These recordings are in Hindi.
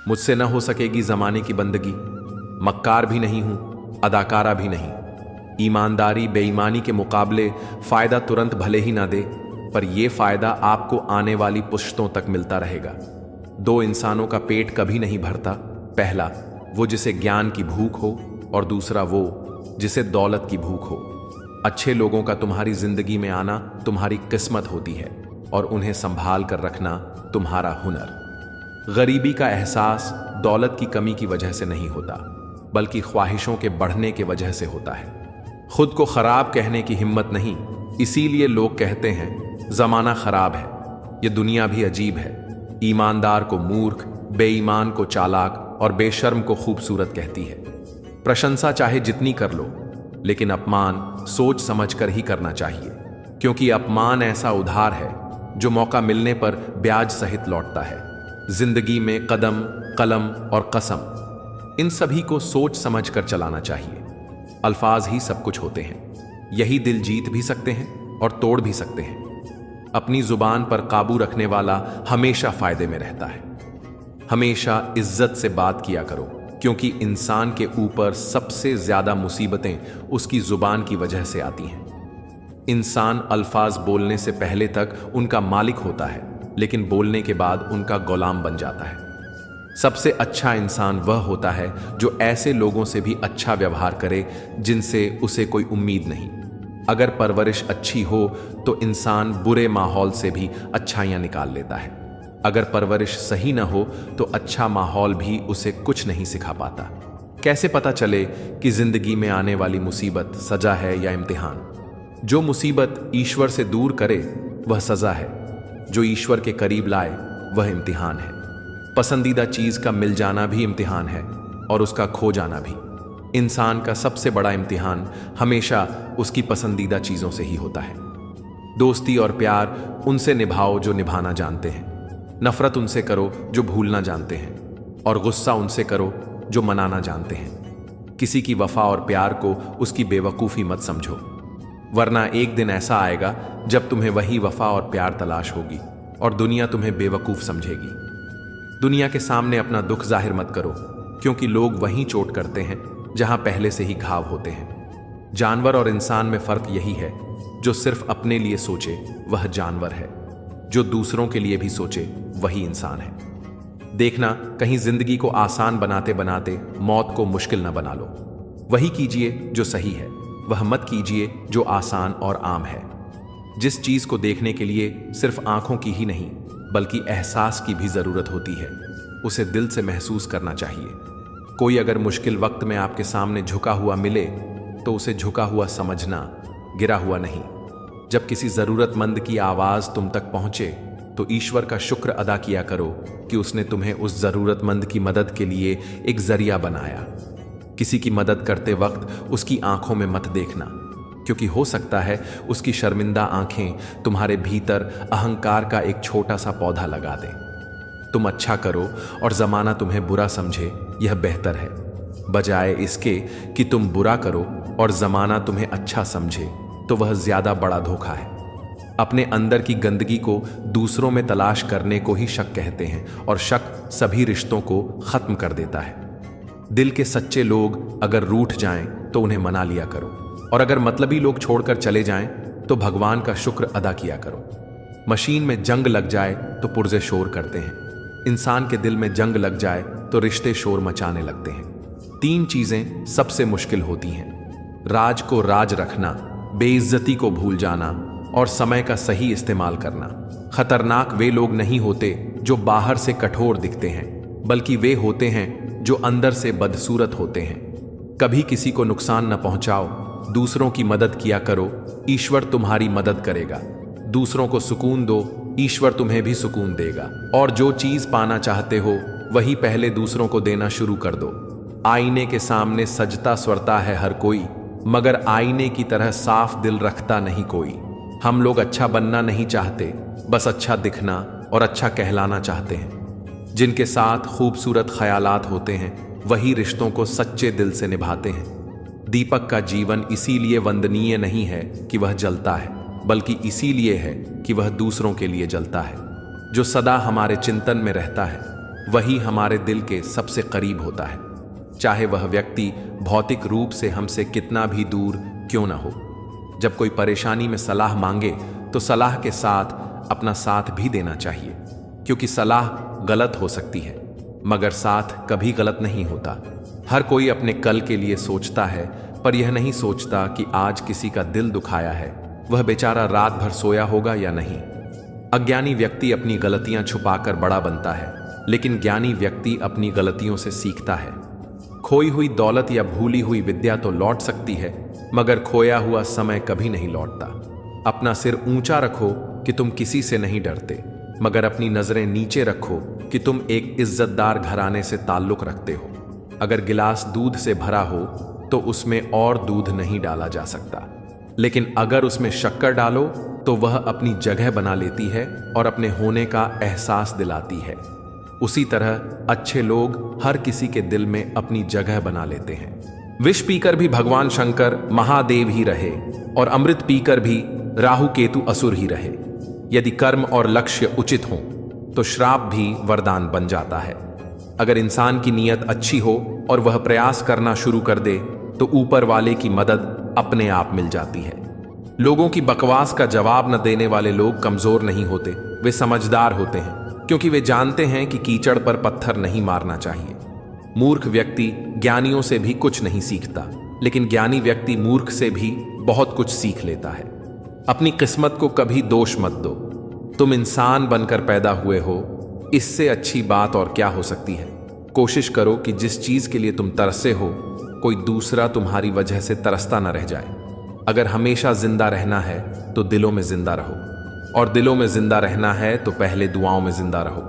मुझसे न हो सकेगी जमाने की बंदगी। मक्कार भी नहीं हूं, अदाकारा भी नहीं। ईमानदारी बेईमानी के मुकाबले फायदा तुरंत भले ही ना दे, पर यह फायदा आपको आने वाली पुश्तों तक मिलता रहेगा। दो इंसानों का पेट कभी नहीं भरता, पहला वो जिसे ज्ञान की भूख हो और दूसरा वो जिसे दौलत की भूख हो। अच्छे लोगों का तुम्हारी जिंदगी में आना तुम्हारी किस्मत होती है और उन्हें संभाल कर रखना तुम्हारा हुनर। गरीबी का एहसास दौलत की कमी की वजह से नहीं होता, बल्कि ख्वाहिशों के बढ़ने की वजह से होता है। खुद को खराब कहने की हिम्मत नहीं, इसीलिए लोग कहते हैं जमाना खराब है। ये दुनिया भी अजीब है। ईमानदार को मूर्ख, बेईमान को चालाक और बेशर्म को खूबसूरत कहती है। प्रशंसा चाहे जितनी कर लो, लेकिन अपमान सोच समझकर ही करना चाहिए, क्योंकि अपमान ऐसा उधार है जो मौका मिलने पर ब्याज सहित लौटता है। जिंदगी में कदम, कलम और कसम, इन सभी को सोच समझकर चलाना चाहिए। अल्फाज ही सब कुछ होते हैं। यही दिल जीत भी सकते हैं और तोड़ भी सकते हैं। अपनी जुबान पर काबू रखने वाला हमेशा फायदे में रहता है। हमेशा इज्जत से बात किया करो, क्योंकि इंसान के ऊपर सबसे ज्यादा मुसीबतें उसकी जुबान की वजह से आती हैं। इंसान अल्फाज बोलने से पहले तक उनका मालिक होता है, लेकिन बोलने के बाद उनका गुलाम बन जाता है। सबसे अच्छा इंसान वह होता है जो ऐसे लोगों से भी अच्छा व्यवहार करे जिनसे उसे कोई उम्मीद नहीं। अगर परवरिश अच्छी हो तो इंसान बुरे माहौल से भी अच्छाइयां निकाल लेता है। अगर परवरिश सही न हो तो अच्छा माहौल भी उसे कुछ नहीं सिखा पाता। कैसे पता चले कि जिंदगी में आने वाली मुसीबत सजा है या इम्तिहान? जो मुसीबत ईश्वर से दूर करे वह सजा है, जो ईश्वर के करीब लाए वह इम्तिहान है। पसंदीदा चीज का मिल जाना भी इम्तिहान है और उसका खो जाना भी। इंसान का सबसे बड़ा इम्तिहान हमेशा उसकी पसंदीदा चीजों से ही होता है। दोस्ती और प्यार उनसे निभाओ जो निभाना जानते हैं। नफरत उनसे करो जो भूलना जानते हैं, और गुस्सा उनसे करो जो मनाना जानते हैं। किसी की वफा और प्यार को उसकी बेवकूफ़ी मत समझो, वरना एक दिन ऐसा आएगा जब तुम्हें वही वफा और प्यार तलाश होगी और दुनिया तुम्हें बेवकूफ़ समझेगी। दुनिया के सामने अपना दुख जाहिर मत करो, क्योंकि लोग वहीं चोट करते हैं जहां पहले से ही घाव होते हैं। जानवर और इंसान में फर्क यही है, जो सिर्फ अपने लिए सोचे वह जानवर है, जो दूसरों के लिए भी सोचे वही इंसान है। देखना कहीं जिंदगी को आसान बनाते बनाते मौत को मुश्किल न बना लो। वही कीजिए जो सही है, वह मत कीजिए जो आसान और आम है। जिस चीज को देखने के लिए सिर्फ आंखों की ही नहीं बल्कि एहसास की भी जरूरत होती है, उसे दिल से महसूस करना चाहिए। कोई अगर मुश्किल वक्त में आपके सामने झुका हुआ मिले तो उसे झुका हुआ समझना, गिरा हुआ नहीं। जब किसी जरूरतमंद की आवाज तुम तक पहुंचे तो ईश्वर का शुक्र अदा किया करो कि उसने तुम्हें उस जरूरतमंद की मदद के लिए एक जरिया बनाया। किसी की मदद करते वक्त उसकी आंखों में मत देखना, क्योंकि हो सकता है उसकी शर्मिंदा आंखें तुम्हारे भीतर अहंकार का एक छोटा सा पौधा लगा दें। तुम अच्छा करो और जमाना तुम्हें बुरा समझे, यह बेहतर है, बजाय इसके कि तुम बुरा करो और जमाना तुम्हें अच्छा समझे, तो वह ज्यादा बड़ा धोखा है। अपने अंदर की गंदगी को दूसरों में तलाश करने को ही शक कहते हैं, और शक सभी रिश्तों को खत्म कर देता है। दिल के सच्चे लोग अगर रूठ जाएं तो उन्हें मना लिया करो, और अगर मतलबी लोग छोड़कर चले जाएं तो भगवान का शुक्र अदा किया करो। मशीन में जंग लग जाए तो पुर्जे शोर करते हैं, इंसान के दिल में जंग लग जाए तो रिश्ते शोर मचाने लगते हैं। 3 चीजें सबसे मुश्किल होती हैं: राज को राज रखना, बेइज्जती को भूल जाना और समय का सही इस्तेमाल करना। खतरनाक वे लोग नहीं होते जो बाहर से कठोर दिखते हैं, बल्कि वे होते हैं जो अंदर से बदसूरत होते हैं। कभी किसी को नुकसान न पहुंचाओ, दूसरों की मदद किया करो, ईश्वर तुम्हारी मदद करेगा। दूसरों को सुकून दो, ईश्वर तुम्हें भी सुकून देगा। और जो चीज पाना चाहते हो वही पहले दूसरों को देना शुरू कर दो। आईने के सामने सजता स्वरता है हर कोई, मगर आईने की तरह साफ दिल रखता नहीं कोई। हम लोग अच्छा बनना नहीं चाहते, बस अच्छा दिखना और अच्छा कहलाना चाहते हैं। जिनके साथ खूबसूरत ख्यालात होते हैं वही रिश्तों को सच्चे दिल से निभाते हैं। दीपक का जीवन इसीलिए वंदनीय नहीं है कि वह जलता है, बल्कि इसीलिए है कि वह दूसरों के लिए जलता है। जो सदा हमारे चिंतन में रहता है वही हमारे दिल के सबसे करीब होता है, चाहे वह व्यक्ति भौतिक रूप से हमसे कितना भी दूर क्यों ना हो। जब कोई परेशानी में सलाह मांगे तो सलाह के साथ अपना साथ भी देना चाहिए, क्योंकि सलाह गलत हो सकती है मगर साथ कभी गलत नहीं होता। हर कोई अपने कल के लिए सोचता है, पर यह नहीं सोचता कि आज किसी का दिल दुखाया है, वह बेचारा रात भर सोया होगा या नहीं। अज्ञानी व्यक्ति अपनी गलतियां छुपाकर बड़ा बनता है, लेकिन ज्ञानी व्यक्ति अपनी गलतियों से सीखता है। खोई हुई दौलत या भूली हुई विद्या तो लौट सकती है, मगर खोया हुआ समय कभी नहीं लौटता। अपना सिर ऊंचा रखो कि तुम किसी से नहीं डरते, मगर अपनी नजरें नीचे रखो कि तुम एक इज्जतदार घराने से ताल्लुक रखते हो। अगर गिलास दूध से भरा हो तो उसमें और दूध नहीं डाला जा सकता, लेकिन अगर उसमें शक्कर डालो तो वह अपनी जगह बना लेती है और अपने होने का एहसास दिलाती है। उसी तरह अच्छे लोग हर किसी के दिल में अपनी जगह बना लेते हैं। विष पीकर भी भगवान शंकर महादेव ही रहे और अमृत पीकर भी राहु केतु असुर ही रहे। यदि कर्म और लक्ष्य उचित हों तो श्राप भी वरदान बन जाता है। अगर इंसान की नीयत अच्छी हो और वह प्रयास करना शुरू कर दे तो ऊपर वाले की मदद अपने आप मिल जाती है। लोगों की बकवास का जवाब न देने वाले लोग कमजोर नहीं होते, वे समझदार होते हैं, क्योंकि वे जानते हैं कि कीचड़ पर पत्थर नहीं मारना चाहिए। मूर्ख व्यक्ति ज्ञानियों से भी कुछ नहीं सीखता, लेकिन ज्ञानी व्यक्ति मूर्ख से भी बहुत कुछ सीख लेता है। अपनी किस्मत को कभी दोष मत दो। तुम इंसान बनकर पैदा हुए हो, इससे अच्छी बात और क्या हो सकती है। कोशिश करो कि जिस चीज के लिए तुम तरसे हो कोई दूसरा तुम्हारी वजह से तरसता न रह जाए। अगर हमेशा जिंदा रहना है तो दिलों में जिंदा रहो, और दिलों में जिंदा रहना है तो पहले दुआओं में जिंदा रहो,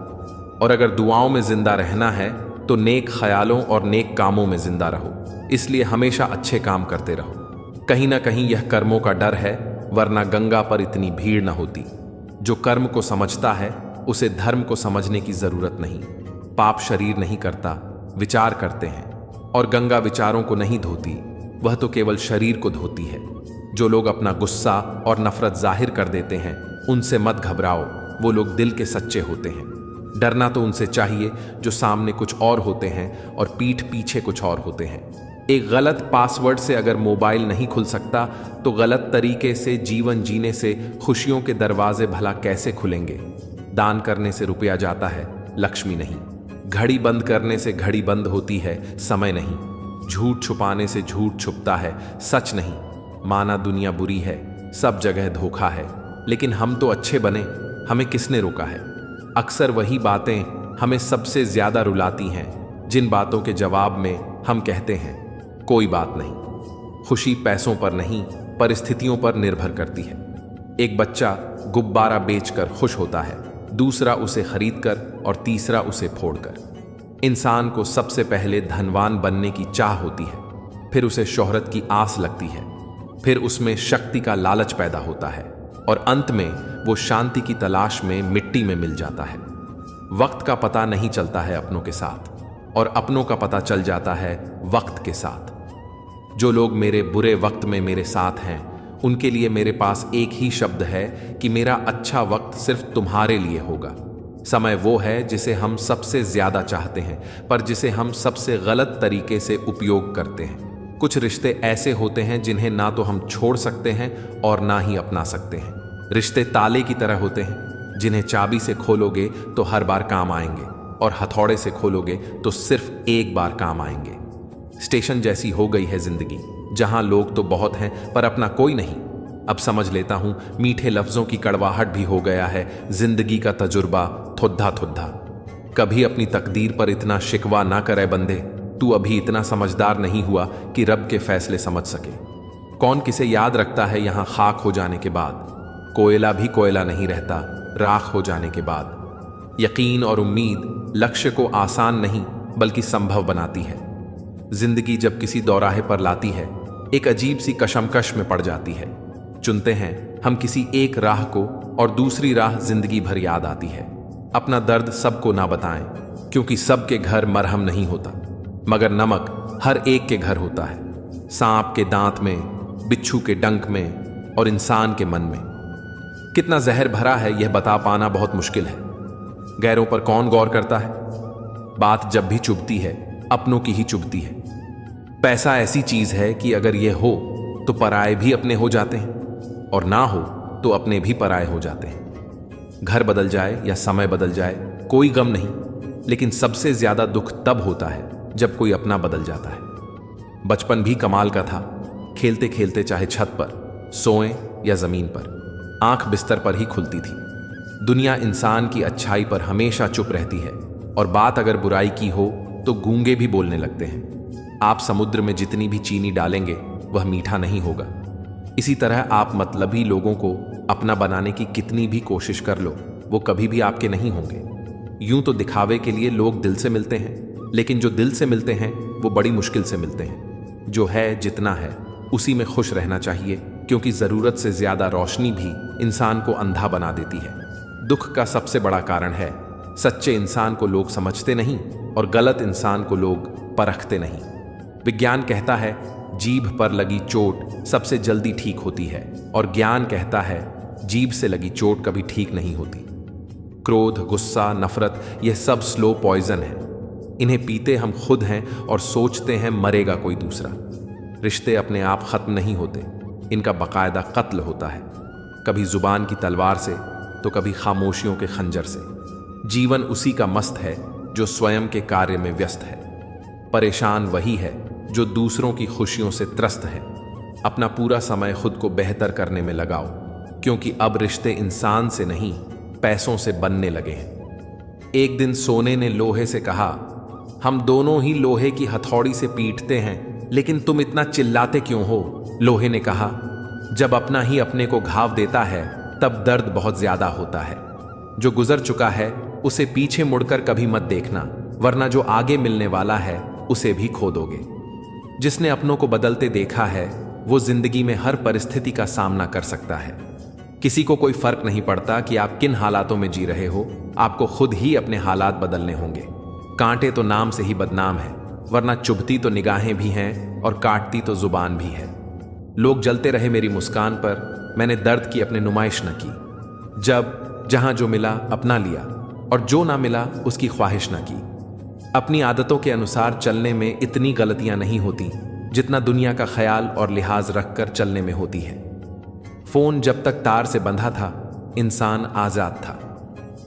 और अगर दुआओं में जिंदा रहना है तो नेक ख्यालों और नेक कामों में जिंदा रहो। इसलिए हमेशा अच्छे काम करते रहो। कहीं ना कहीं यह कर्मों का डर है, वरना गंगा पर इतनी भीड़ न होती। जो कर्म को समझता है उसे धर्म को समझने की जरूरत नहीं। पाप शरीर नहीं करता, विचार करते हैं, और गंगा विचारों को नहीं धोती, वह तो केवल शरीर को धोती है। जो लोग अपना गुस्सा और नफरत जाहिर कर देते हैं उनसे मत घबराओ, वो लोग दिल के सच्चे होते हैं। डरना तो उनसे चाहिए जो सामने कुछ और होते हैं और पीठ पीछे कुछ और होते हैं। एक गलत पासवर्ड से अगर मोबाइल नहीं खुल सकता तो गलत तरीके से जीवन जीने से खुशियों के दरवाजे भला कैसे खुलेंगे। दान करने से रुपया जाता है, लक्ष्मी नहीं। घड़ी बंद करने से घड़ी बंद होती है, समय नहीं। झूठ छुपाने से झूठ छुपता है, सच नहीं। माना दुनिया बुरी है, सब जगह धोखा है, लेकिन हम तो अच्छे बने, हमें किसने रोका है। अक्सर वही बातें हमें सबसे ज्यादा रुलाती हैं, जिन बातों के जवाब में हम कहते हैं कोई बात नहीं। खुशी पैसों पर नहीं, परिस्थितियों पर निर्भर करती है। एक बच्चा गुब्बारा बेचकर खुश होता है, दूसरा उसे खरीदकर और तीसरा उसे फोड़कर। इंसान को सबसे पहले धनवान बनने की चाह होती है, फिर उसे शोहरत की आस लगती है, फिर उसमें शक्ति का लालच पैदा होता है, और अंत में वो शांति की तलाश में मिट्टी में मिल जाता है। वक्त का पता नहीं चलता है अपनों के साथ, और अपनों का पता चल जाता है वक्त के साथ। जो लोग मेरे बुरे वक्त में मेरे साथ हैं उनके लिए मेरे पास एक ही शब्द है कि मेरा अच्छा वक्त सिर्फ तुम्हारे लिए होगा। समय वो है जिसे हम सबसे ज्यादा चाहते हैं, पर जिसे हम सबसे गलत तरीके से उपयोग करते हैं। कुछ रिश्ते ऐसे होते हैं जिन्हें ना तो हम छोड़ सकते हैं और ना ही अपना सकते हैं। रिश्ते ताले की तरह होते हैं, जिन्हें चाबी से खोलोगे तो हर बार काम आएंगे, और हथौड़े से खोलोगे तो सिर्फ एक बार काम आएंगे। स्टेशन जैसी हो गई है जिंदगी, जहां लोग तो बहुत हैं पर अपना कोई नहीं। अब समझ लेता हूं, मीठे लफ्जों की कड़वाहट भी हो गया है जिंदगी का तजुर्बा थुद्धा थुद्धा। कभी अपनी तकदीर पर इतना शिकवा ना करे बंदे, तू अभी इतना समझदार नहीं हुआ कि रब के फैसले समझ सके। कौन किसे याद रखता है यहां खाक हो जाने के बाद। कोयला भी कोयला नहीं रहता राख हो जाने के बाद। यकीन और उम्मीद लक्ष्य को आसान नहीं बल्कि संभव बनाती है। जिंदगी जब किसी दौराहे पर लाती है, एक अजीब सी कशमकश में पड़ जाती है। चुनते हैं हम किसी एक राह को और दूसरी राह जिंदगी भर याद आती है। अपना दर्द सबको ना बताएं, क्योंकि सबके घर मरहम नहीं होता, मगर नमक हर एक के घर होता है। सांप के दांत में, बिच्छू के डंक में और इंसान के मन में। कितना जहर भरा है यह बता पाना बहुत मुश्किल है। गैरों पर कौन गौर करता है। बात जब भी चुभती है अपनों की ही चुभती है। पैसा ऐसी चीज है कि अगर ये हो तो पराये भी अपने हो जाते हैं और ना हो तो अपने भी पराये हो जाते हैं। घर बदल जाए या समय बदल जाए कोई गम नहीं, लेकिन सबसे ज्यादा दुख तब होता है जब कोई अपना बदल जाता है। बचपन भी कमाल का था, खेलते खेलते चाहे छत पर सोएं या जमीन पर, आंख बिस्तर पर ही खुलती थी। दुनिया इंसान की अच्छाई पर हमेशा चुप रहती है और बात अगर बुराई की हो तो गूंगे भी बोलने लगते हैं। आप समुद्र में जितनी भी चीनी डालेंगे वह मीठा नहीं होगा। इसी तरह आप मतलबी लोगों को अपना बनाने की कितनी भी कोशिश कर लो, वो कभी भी आपके नहीं होंगे। यूं तो दिखावे के लिए लोग दिल से मिलते हैं, लेकिन जो दिल से मिलते हैं वो बड़ी मुश्किल से मिलते हैं। जो है जितना है उसी में खुश रहना चाहिए, क्योंकि जरूरत से ज्यादा रोशनी भी इंसान को अंधा बना देती है। दुख का सबसे बड़ा कारण है सच्चे इंसान को लोग समझते नहीं और गलत इंसान को लोग परखते नहीं। विज्ञान कहता है जीभ पर लगी चोट सबसे जल्दी ठीक होती है, और ज्ञान कहता है जीभ से लगी चोट कभी ठीक नहीं होती। क्रोध, गुस्सा, नफरत ये सब स्लो पॉइजन है। इन्हें पीते हम खुद हैं और सोचते हैं मरेगा कोई दूसरा। रिश्ते अपने आप खत्म नहीं होते, इनका बाकायदा कत्ल होता है, कभी जुबान की तलवार से तो कभी खामोशियों के खंजर से। जीवन उसी का मस्त है जो स्वयं के कार्य में व्यस्त है। परेशान वही है जो दूसरों की खुशियों से त्रस्त है। अपना पूरा समय खुद को बेहतर करने में लगाओ, क्योंकि अब रिश्ते इंसान से नहीं पैसों से बनने लगे हैं। एक दिन सोने ने लोहे से कहा, हम दोनों ही लोहे की हथौड़ी से पीटते हैं, लेकिन तुम इतना चिल्लाते क्यों हो? लोहे ने कहा, जब अपना ही अपने को घाव देता है तब दर्द बहुत ज्यादा होता है। जो गुजर चुका है उसे पीछे मुड़कर कभी मत देखना, वरना जो आगे मिलने वाला है उसे भी खो दोगे। जिसने अपनों को बदलते देखा है वो जिंदगी में हर परिस्थिति का सामना कर सकता है। किसी को कोई फर्क नहीं पड़ता कि आप किन हालातों में जी रहे हो, आपको खुद ही अपने हालात बदलने होंगे। कांटे तो नाम से ही बदनाम है, वरना चुभती तो निगाहें भी हैं और काटती तो जुबान भी है। लोग जलते रहे मेरी मुस्कान पर, मैंने दर्द की अपने नुमाइश न की। जब जहां जो मिला अपना लिया और जो ना मिला उसकी ख्वाहिश न की। अपनी आदतों के अनुसार चलने में इतनी गलतियां नहीं होती जितना दुनिया का ख्याल और लिहाज रखकर चलने में होती है। फोन जब तक तार से बंधा था इंसान आजाद था।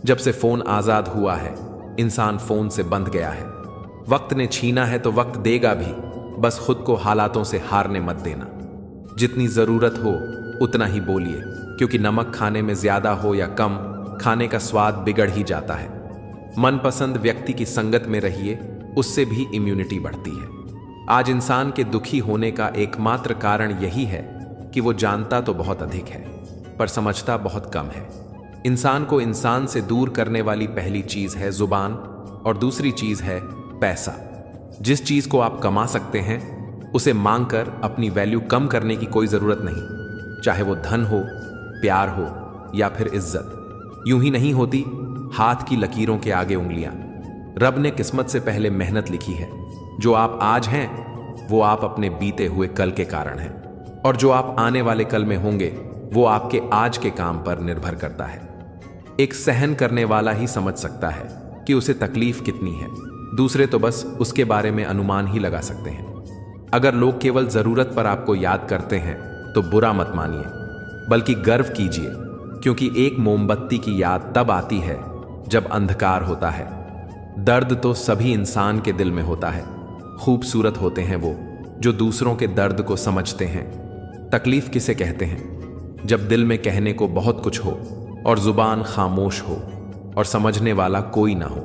जब से फोन आजाद हुआ है इंसान फोन से बंध गया है। वक्त ने छीना है तो वक्त देगा भी, बस खुद को हालातों से हारने मत देना। जितनी जरूरत हो उतना ही बोलिए, क्योंकि नमक खाने में ज्यादा हो या कम, खाने का स्वाद बिगड़ ही जाता है। मनपसंद व्यक्ति की संगत में रहिए, उससे भी इम्यूनिटी बढ़ती है। आज इंसान के दुखी होने का एकमात्र कारण यही है कि वो जानता तो बहुत अधिक है पर समझता बहुत कम है। इंसान को इंसान से दूर करने वाली पहली चीज है जुबान और दूसरी चीज है पैसा। जिस चीज को आप कमा सकते हैं उसे मांगकर अपनी वैल्यू कम करने की कोई जरूरत नहीं, चाहे वो धन हो, प्यार हो या फिर इज्जत। यूं ही नहीं होती हाथ की लकीरों के आगे उंगलियां। रब ने किस्मत से पहले मेहनत लिखी है। जो आप आज हैं वो आप अपने बीते हुए कल के कारण हैं, और जो आप आने वाले कल में होंगे वो आपके आज के काम पर निर्भर करता है। एक सहन करने वाला ही समझ सकता है कि उसे तकलीफ कितनी है, दूसरे तो बस उसके बारे में अनुमान ही लगा सकते हैं। अगर लोग केवल जरूरत पर आपको याद करते हैं तो बुरा मत मानिए, बल्कि गर्व कीजिए, क्योंकि एक मोमबत्ती की याद तब आती है जब अंधकार होता है। दर्द तो सभी इंसान के दिल में होता है। खूबसूरत होते हैं वो जो दूसरों के दर्द को समझते हैं। तकलीफ किसे कहते हैं? जब दिल में कहने को बहुत कुछ हो और जुबान खामोश हो और समझने वाला कोई ना हो।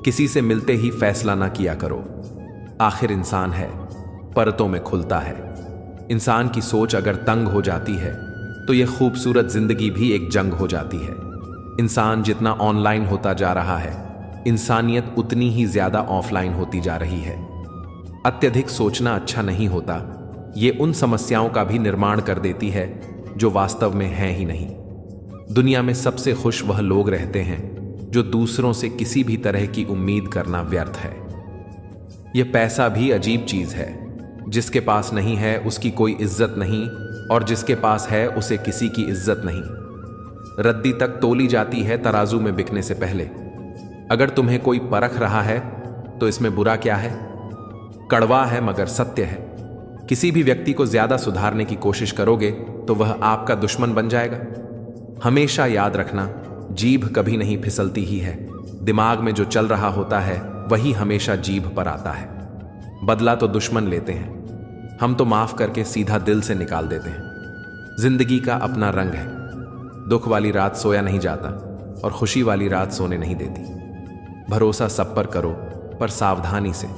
किसी से मिलते ही फैसला ना किया करो। आखिर इंसान है, परतों में खुलता है। इंसान की सोच अगर तंग हो जाती है तो यह खूबसूरत जिंदगी भी एक जंग हो जाती है। इंसान जितना ऑनलाइन होता जा रहा है, इंसानियत उतनी ही ज्यादा ऑफलाइन होती जा रही है। अत्यधिक सोचना अच्छा नहीं होता। ये उन समस्याओं का भी निर्माण कर देती है जो वास्तव में हैं ही नहीं। दुनिया में सबसे खुश वह लोग रहते हैं जो दूसरों से किसी भी तरह की उम्मीद करना व्यर्थ है। यह पैसा भी अजीब चीज है। जिसके पास नहीं है उसकी कोई इज्जत नहीं, और जिसके पास है उसे किसी की इज्जत नहीं। रद्दी तक तोली जाती है तराजू में बिकने से पहले। अगर तुम्हें कोई परख रहा है तो इसमें बुरा क्या है? कड़वा है मगर सत्य है। किसी भी व्यक्ति को ज्यादा सुधारने की कोशिश करोगे तो वह आपका दुश्मन बन जाएगा। हमेशा याद रखना, जीभ कभी नहीं फिसलती ही है। दिमाग में जो चल रहा होता है वही हमेशा जीभ पर आता है। बदला तो दुश्मन लेते हैं, हम तो माफ करके सीधा दिल से निकाल देते हैं। जिंदगी का अपना रंग है। दुख वाली रात सोया नहीं जाता और खुशी वाली रात सोने नहीं देती। भरोसा सब पर करो, पर सावधानी से,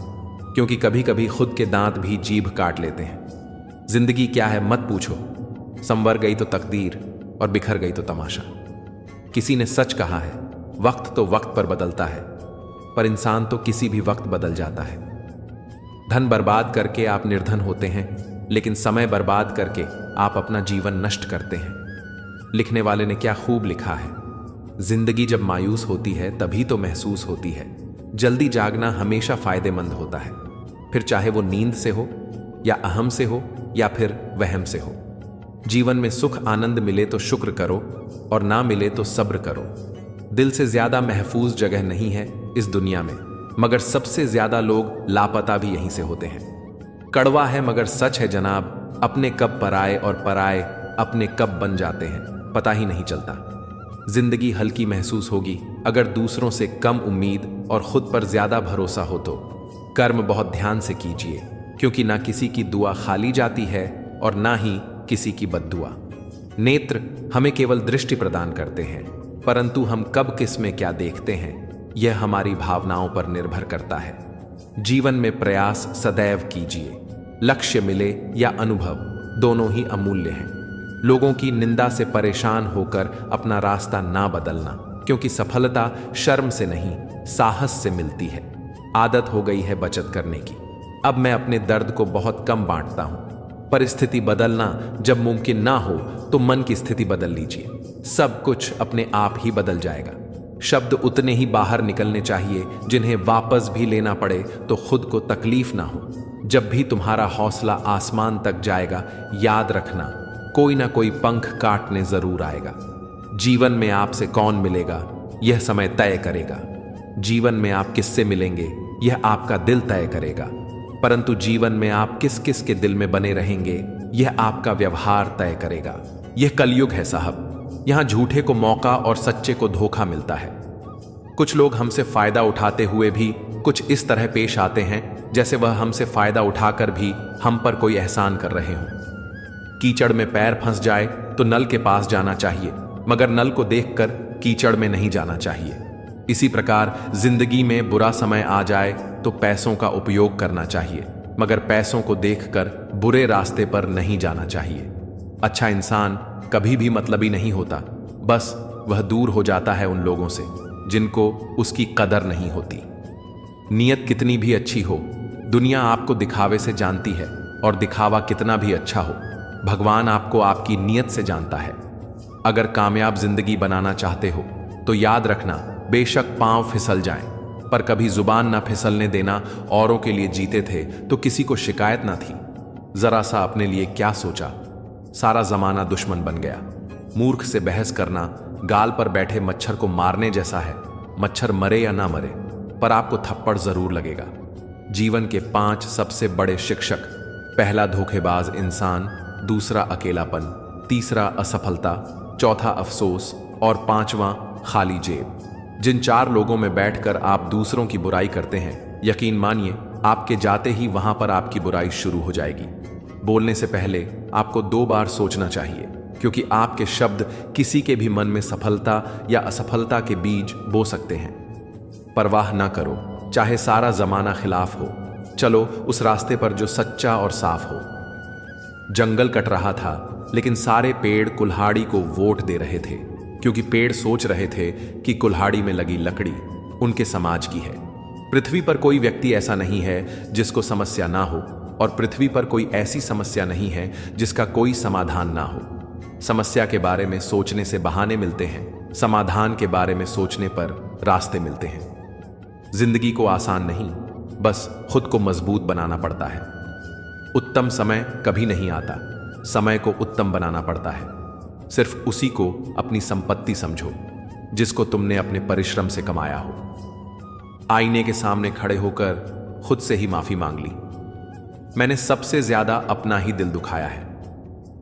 क्योंकि कभी कभी खुद के दांत भी जीभ काट लेते हैं। जिंदगी क्या है मत पूछो, संवर गई तो तकदीर और बिखर गई तो तमाशा। किसी ने सच कहा है, वक्त तो वक्त पर बदलता है, पर इंसान तो किसी भी वक्त बदल जाता है। धन बर्बाद करके आप निर्धन होते हैं, लेकिन समय बर्बाद करके आप अपना जीवन नष्ट करते हैं। लिखने वाले ने क्या खूब लिखा है, जिंदगी जब मायूस होती है तभी तो महसूस होती है। जल्दी जागना हमेशा फायदेमंद होता है, फिर चाहे वो नींद से हो या अहम से हो या फिर वहम से हो। जीवन में सुख आनंद मिले तो शुक्र करो और ना मिले तो सब्र करो। दिल से ज्यादा महफूज जगह नहीं है इस दुनिया में, मगर सबसे ज्यादा लोग लापता भी यहीं से होते हैं। कड़वा है मगर सच है जनाब, अपने कब पराए और पराए अपने कब बन जाते हैं पता ही नहीं चलता। जिंदगी हल्की महसूस होगी अगर दूसरों से कम उम्मीद और खुद पर ज्यादा भरोसा हो तो। कर्म बहुत ध्यान से कीजिए, क्योंकि ना किसी की दुआ खाली जाती है और ना ही किसी की बद्दुआ। नेत्र हमें केवल दृष्टि प्रदान करते हैं, परंतु हम कब किस में क्या देखते हैं यह हमारी भावनाओं पर निर्भर करता है। जीवन में प्रयास सदैव कीजिए, लक्ष्य मिले या अनुभव दोनों ही अमूल्य हैं। लोगों की निंदा से परेशान होकर अपना रास्ता ना बदलना, क्योंकि सफलता शर्म से नहीं साहस से मिलती है। आदत हो गई है बचत करने की, अब मैं अपने दर्द को बहुत कम बांटता हूं। परिस्थिति बदलना जब मुमकिन ना हो तो मन की स्थिति बदल लीजिए, सब कुछ अपने आप ही बदल जाएगा। शब्द उतने ही बाहर निकलने चाहिए जिन्हें वापस भी लेना पड़े तो खुद को तकलीफ ना हो। जब भी तुम्हारा हौसला आसमान तक जाएगा, याद रखना कोई ना कोई पंख काटने जरूर आएगा। जीवन में आपसे कौन मिलेगा यह समय तय करेगा। जीवन में आप किससे मिलेंगे यह आपका दिल तय करेगा, परंतु जीवन में आप किस किस के दिल में बने रहेंगे यह आपका व्यवहार तय करेगा। यह कलयुग है साहब, यहां झूठे को मौका और सच्चे को धोखा मिलता है। कुछ लोग हमसे फायदा उठाते हुए भी कुछ इस तरह पेश आते हैं जैसे वह हमसे फायदा उठाकर भी हम पर कोई एहसान कर रहे हों। कीचड़ में पैर फंस जाए तो नल के पास जाना चाहिए, मगर नल को देखकर कीचड़ में नहीं जाना चाहिए। इसी प्रकार जिंदगी में बुरा समय आ जाए तो पैसों का उपयोग करना चाहिए, मगर पैसों को देखकर बुरे रास्ते पर नहीं जाना चाहिए। अच्छा इंसान कभी भी मतलबी नहीं होता, बस वह दूर हो जाता है उन लोगों से जिनको उसकी कदर नहीं होती। नीयत कितनी भी अच्छी हो, दुनिया आपको दिखावे से जानती है, और दिखावा कितना भी अच्छा हो, भगवान आपको आपकी नीयत से जानता है। अगर कामयाब जिंदगी बनाना चाहते हो तो याद रखना, बेशक पांव फिसल जाएं, पर कभी जुबान ना फिसलने देना। औरों के लिए जीते थे तो किसी को शिकायत ना थी। जरा सा अपने लिए क्या सोचा, सारा जमाना दुश्मन बन गया। मूर्ख से बहस करना गाल पर बैठे मच्छर को मारने जैसा है। मच्छर मरे या ना मरे, पर आपको थप्पड़ जरूर लगेगा। जीवन के 5 सबसे बड़े शिक्षक, पहला धोखेबाज इंसान, दूसरा अकेलापन, तीसरा असफलता, चौथा अफसोस और 5वां खाली जेब। जिन 4 लोगों में बैठकर आप दूसरों की बुराई करते हैं, यकीन मानिए आपके जाते ही वहां पर आपकी बुराई शुरू हो जाएगी। बोलने से पहले आपको 2 बार सोचना चाहिए, क्योंकि आपके शब्द किसी के भी मन में सफलता या असफलता के बीज बो सकते हैं। परवाह ना करो, चाहे सारा जमाना खिलाफ हो, चलो उस रास्ते पर जो सच्चा और साफ हो। जंगल कट रहा था, लेकिन सारे पेड़ कुल्हाड़ी को वोट दे रहे थे, क्योंकि पेड़ सोच रहे थे कि कुल्हाड़ी में लगी लकड़ी उनके समाज की है। पृथ्वी पर कोई व्यक्ति ऐसा नहीं है जिसको समस्या ना हो, और पृथ्वी पर कोई ऐसी समस्या नहीं है जिसका कोई समाधान ना हो। समस्या के बारे में सोचने से बहाने मिलते हैं, समाधान के बारे में सोचने पर रास्ते मिलते हैं। जिंदगी को आसान नहीं, बस खुद को मजबूत बनाना पड़ता है। उत्तम समय कभी नहीं आता, समय को उत्तम बनाना पड़ता है। सिर्फ उसी को अपनी संपत्ति समझो जिसको तुमने अपने परिश्रम से कमाया हो। आईने के सामने खड़े होकर खुद से ही माफी मांग ली। मैंने सबसे ज्यादा अपना ही दिल दुखाया है।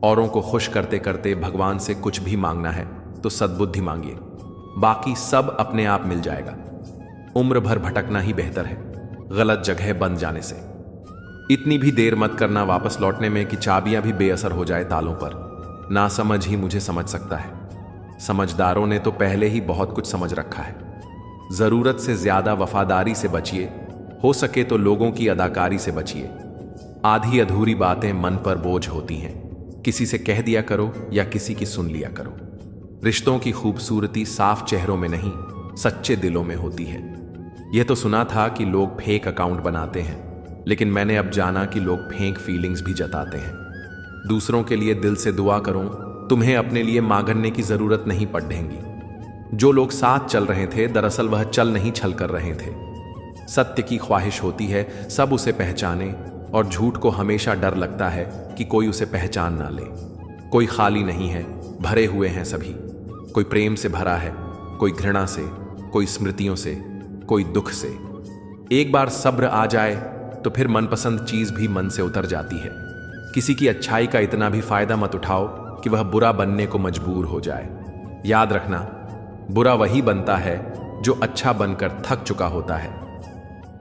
औरों को खुश करते करते भगवान से कुछ भी मांगना है तो सद्बुद्धि मांगिए, बाकी सब अपने आप मिल जाएगा। उम्र भर भटकना ही बेहतर है गलत जगह बंद जाने से। इतनी भी देर मत करना वापस लौटने में कि चाबियां भी बेअसर हो जाए तालों पर। नासमझ ही मुझे समझ सकता है, समझदारों ने तो पहले ही बहुत कुछ समझ रखा है। जरूरत से ज्यादा वफादारी से बचिए, हो सके तो लोगों की अदाकारी से बचिए। आधी अधूरी बातें मन पर बोझ होती हैं, किसी से कह दिया करो या किसी की सुन लिया करो। रिश्तों की खूबसूरती साफ चेहरों में नहीं, सच्चे दिलों में होती है। यह तो सुना था कि लोग फेक अकाउंट बनाते हैं, लेकिन मैंने अब जाना कि लोग फेक फीलिंग्स भी जताते हैं। दूसरों के लिए दिल से दुआ करो, तुम्हें अपने लिए मांगने की जरूरत नहीं पड़ेगी। जो लोग साथ चल रहे थे दरअसल वह चल नहीं छल कर रहे थे। सत्य की ख्वाहिश होती है सब उसे पहचाने, और झूठ को हमेशा डर लगता है कि कोई उसे पहचान ना ले। कोई खाली नहीं है, भरे हुए हैं सभी। कोई प्रेम से भरा है, कोई घृणा से, कोई स्मृतियों से, कोई दुख से। एक बार सब्र आ जाए तो फिर मनपसंद चीज भी मन से उतर जाती है। किसी की अच्छाई का इतना भी फायदा मत उठाओ कि वह बुरा बनने को मजबूर हो जाए। याद रखना, बुरा वही बनता है जो अच्छा बनकर थक चुका होता है।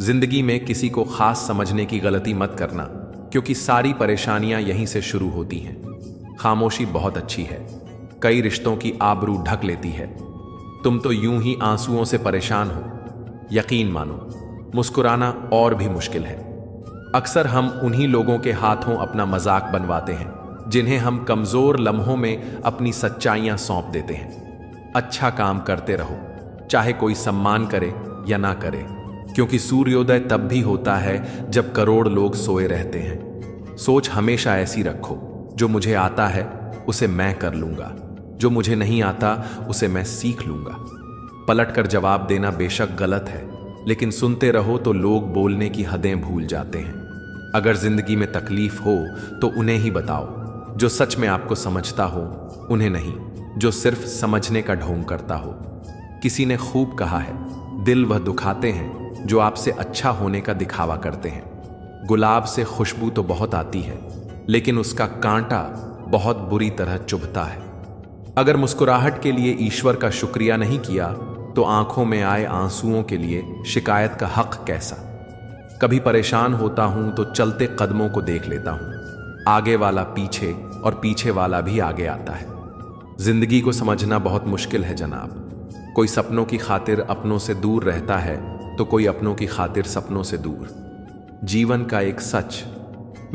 जिंदगी में किसी को खास समझने की गलती मत करना, क्योंकि सारी परेशानियां यहीं से शुरू होती हैं। खामोशी बहुत अच्छी है, कई रिश्तों की आबरू ढक लेती है। तुम तो यूं ही आंसुओं से परेशान हो, यकीन मानो मुस्कुराना और भी मुश्किल है। अक्सर हम उन्हीं लोगों के हाथों अपना मजाक बनवाते हैं जिन्हें हम कमजोर लम्हों में अपनी सच्चाइयां सौंप देते हैं। अच्छा काम करते रहो, चाहे कोई सम्मान करे या ना करे, क्योंकि सूर्योदय तब भी होता है जब करोड़ लोग सोए रहते हैं। सोच हमेशा ऐसी रखो, जो मुझे आता है उसे मैं कर लूंगा, जो मुझे नहीं आता उसे मैं सीख लूंगा। पलटकर जवाब देना बेशक गलत है, लेकिन सुनते रहो तो लोग बोलने की हदें भूल जाते हैं। अगर जिंदगी में तकलीफ हो तो उन्हें ही बताओ, जो सच में आपको समझता हो, उन्हें नहीं जो सिर्फ समझने का ढोंग करता हो। किसी ने खूब कहा है, दिल वह दुखाते हैं जो आपसे अच्छा होने का दिखावा करते हैं। गुलाब से खुशबू तो बहुत आती है, लेकिन उसका कांटा बहुत बुरी तरह चुभता है। अगर मुस्कुराहट के लिए ईश्वर का शुक्रिया नहीं किया तो आंखों में आए आंसुओं के लिए शिकायत का हक कैसा। कभी परेशान होता हूं तो चलते कदमों को देख लेता हूं, आगे वाला पीछे और पीछे वाला भी आगे आता है। जिंदगी को समझना बहुत मुश्किल है जनाब। कोई सपनों की खातिर अपनों से दूर रहता है तो कोई अपनों की खातिर सपनों से दूर। जीवन का एक सच,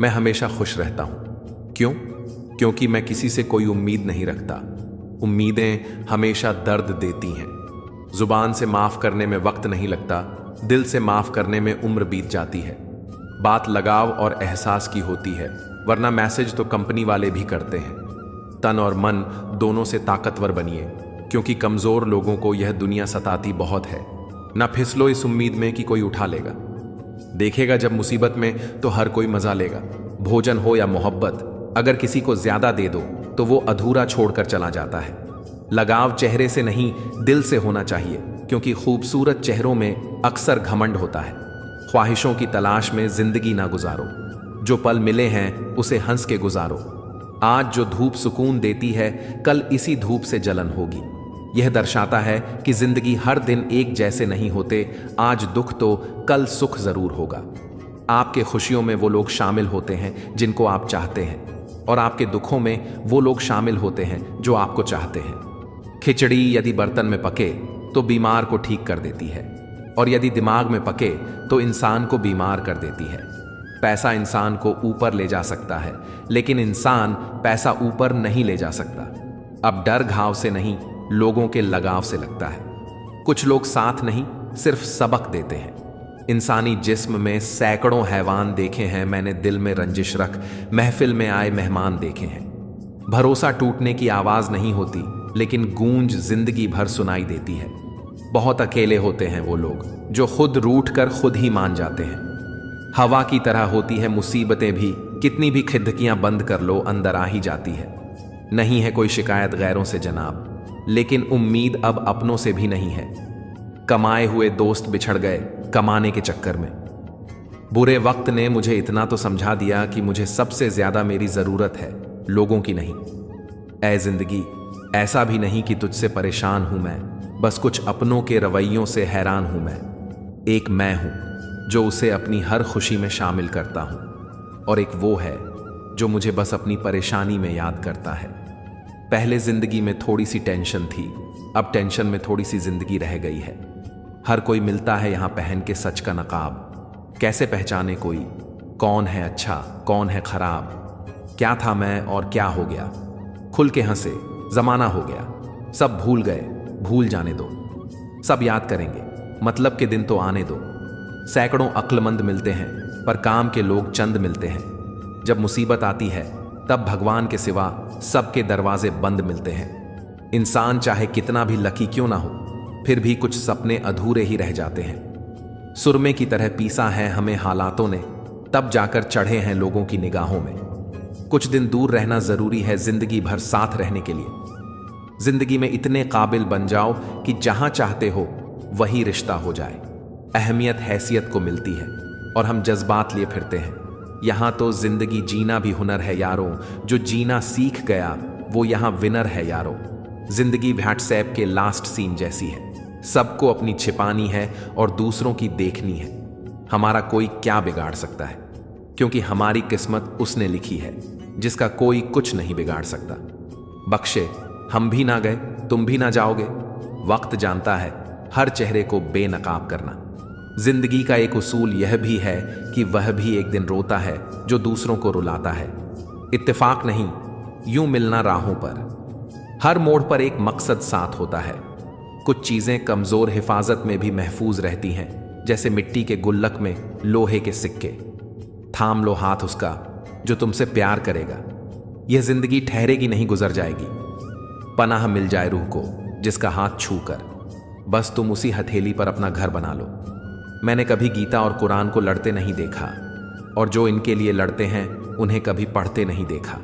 मैं हमेशा खुश रहता हूं। क्यों? क्योंकि मैं किसी से कोई उम्मीद नहीं रखता। उम्मीदें हमेशा दर्द देती हैं। जुबान से माफ करने में वक्त नहीं लगता, दिल से माफ करने में उम्र बीत जाती है। बात लगाव और एहसास की होती है, वरना मैसेज तो कंपनी वाले भी करते हैं। तन और मन दोनों से ताकतवर बनिए, क्योंकि कमजोर लोगों को यह दुनिया सताती बहुत है। ना फिसलो इस उम्मीद में कि कोई उठा लेगा। देखेगा जब मुसीबत में तो हर कोई मजा लेगा। भोजन हो या मोहब्बत, अगर किसी को ज्यादा दे दो तो वो अधूरा छोड़कर चला जाता है। लगाव चेहरे से नहीं, दिल से होना चाहिए, क्योंकि खूबसूरत चेहरों में अक्सर घमंड होता है। ख्वाहिशों की तलाश में जिंदगी ना गुजारो, जो पल मिले हैं उसे हंस के गुजारो। आज जो धूप सुकून देती है, कल इसी धूप से जलन होगी। यह दर्शाता है कि जिंदगी हर दिन एक जैसे नहीं होते। आज दुख तो कल सुख जरूर होगा। आपके खुशियों में वो लोग शामिल होते हैं जिनको आप चाहते हैं, और आपके दुखों में वो लोग शामिल होते हैं जो आपको चाहते हैं। खिचड़ी यदि बर्तन में पके तो बीमार को ठीक कर देती है, और यदि दिमाग में पके तो इंसान को बीमार कर देती है। पैसा इंसान को ऊपर ले जा सकता है, लेकिन इंसान पैसा ऊपर नहीं ले जा सकता। अब डर घाव से नहीं, लोगों के लगाव से लगता है। कुछ लोग साथ नहीं, सिर्फ सबक देते हैं। इंसानी जिस्म में सैकड़ों हैवान देखे हैं मैंने, दिल में रंजिश रख महफिल में आए मेहमान देखे हैं। भरोसा टूटने की आवाज नहीं होती, लेकिन गूंज जिंदगी भर सुनाई देती है। बहुत अकेले होते हैं वो लोग जो खुद रूठ कर खुद ही मान जाते हैं। हवा की तरह होती है मुसीबतें भी, कितनी भी खिड़कियां बंद कर लो अंदर आ ही जाती है। नहीं है कोई शिकायत गैरों से जनाब, लेकिन उम्मीद अब अपनों से भी नहीं है। कमाए हुए दोस्त बिछड़ गए, कमाने के चक्कर में। बुरे वक्त ने मुझे इतना तो समझा दिया कि मुझे सबसे ज्यादा मेरी जरूरत है, लोगों की नहीं। ऐ जिंदगी, ऐसा भी नहीं कि तुझसे परेशान हूं मैं, बस कुछ अपनों के रवैयों से हैरान हूं मैं। एक मैं हूं जो उसे अपनी हर खुशी में शामिल करता हूं, और एक वो है जो मुझे बस अपनी परेशानी में याद करता है। पहले जिंदगी में थोड़ी सी टेंशन थी, अब टेंशन में थोड़ी सी जिंदगी रह गई है। हर कोई मिलता है यहां पहन के सच का नकाब। कैसे पहचाने कोई कौन है अच्छा कौन है खराब? क्या था मैं और क्या हो गया? खुल के हंसे, जमाना हो गया। सब भूल गए, भूल जाने दो। सब याद करेंगे, मतलब के दिन तो आने दो। सैकड़ों अक्लमंद मिलते हैं, पर काम के लोग चंद मिलते हैं। जब मुसीबत आती है तब भगवान के सिवा सबके दरवाजे बंद मिलते हैं। इंसान चाहे कितना भी लकी क्यों ना हो, फिर भी कुछ सपने अधूरे ही रह जाते हैं। सुरमे की तरह पीसा है हमें हालातों ने, तब जाकर चढ़े हैं लोगों की निगाहों में। कुछ दिन दूर रहना जरूरी है जिंदगी भर साथ रहने के लिए। जिंदगी में इतने काबिल बन जाओ कि जहां चाहते हो वही रिश्ता हो जाए। अहमियत हैसियत को मिलती है और हम जज्बात लिए फिरते हैं। यहां तो जिंदगी जीना भी हुनर है यारों, जो जीना सीख गया वो यहां विनर है यारों। जिंदगी व्हाट्सएप के लास्ट सीन जैसी है, सबको अपनी छिपानी है और दूसरों की देखनी है। हमारा कोई क्या बिगाड़ सकता है, क्योंकि हमारी किस्मत उसने लिखी है जिसका कोई कुछ नहीं बिगाड़ सकता। बख्शे हम भी ना गए तुम भी ना जाओगे, वक्त जानता है हर चेहरे को बेनकाब करना। जिंदगी का एक उसूल यह भी है कि वह भी एक दिन रोता है जो दूसरों को रुलाता है। इत्तेफाक नहीं, यूं मिलना राहों पर। हर मोड़ पर एक मकसद साथ होता है। कुछ चीजें कमजोर हिफाजत में भी महफूज रहती हैं, जैसे मिट्टी के गुल्लक में लोहे के सिक्के। थाम लो हाथ उसका जो तुमसे प्यार करेगा। यह जिंदगी ठहरेगी नहीं, गुजर जाएगी। पनाह मिल जाए रूह को जिसका हाथ छू कर, बस तुम उसी हथेली पर अपना घर बना लो। मैंने कभी गीता और कुरान को लड़ते नहीं देखा, और जो इनके लिए लड़ते हैं उन्हें कभी पढ़ते नहीं देखा।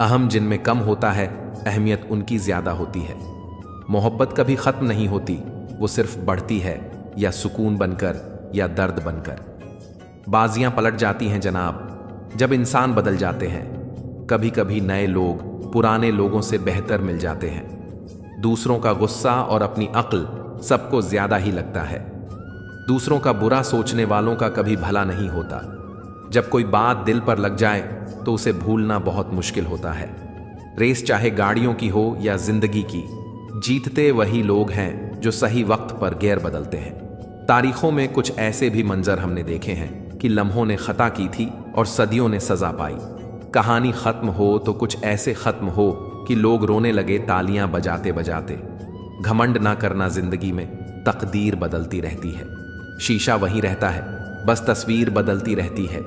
अहम जिनमें कम होता है, अहमियत उनकी ज्यादा होती है। मोहब्बत कभी खत्म नहीं होती, वो सिर्फ बढ़ती है, या सुकून बनकर या दर्द बनकर। बाजियां पलट जाती हैं जनाब जब इंसान बदल जाते हैं। कभी कभी नए लोग पुराने लोगों से बेहतर मिल जाते हैं। दूसरों का गुस्सा और अपनी अक्ल सबको ज्यादा ही लगता है। दूसरों का बुरा सोचने वालों का कभी भला नहीं होता। जब कोई बात दिल पर लग जाए तो उसे भूलना बहुत मुश्किल होता है। रेस चाहे गाड़ियों की हो या जिंदगी की, जीतते वही लोग हैं जो सही वक्त पर गेयर बदलते हैं। तारीखों में कुछ ऐसे भी मंजर हमने देखे हैं कि लम्हों ने खता की थी और सदियों ने सजा पाई। कहानी खत्म हो तो कुछ ऐसे खत्म हो कि लोग रोने लगे तालियां बजाते बजाते। घमंड ना करना जिंदगी में, तकदीर बदलती रहती है। शीशा वहीं रहता है, बस तस्वीर बदलती रहती है।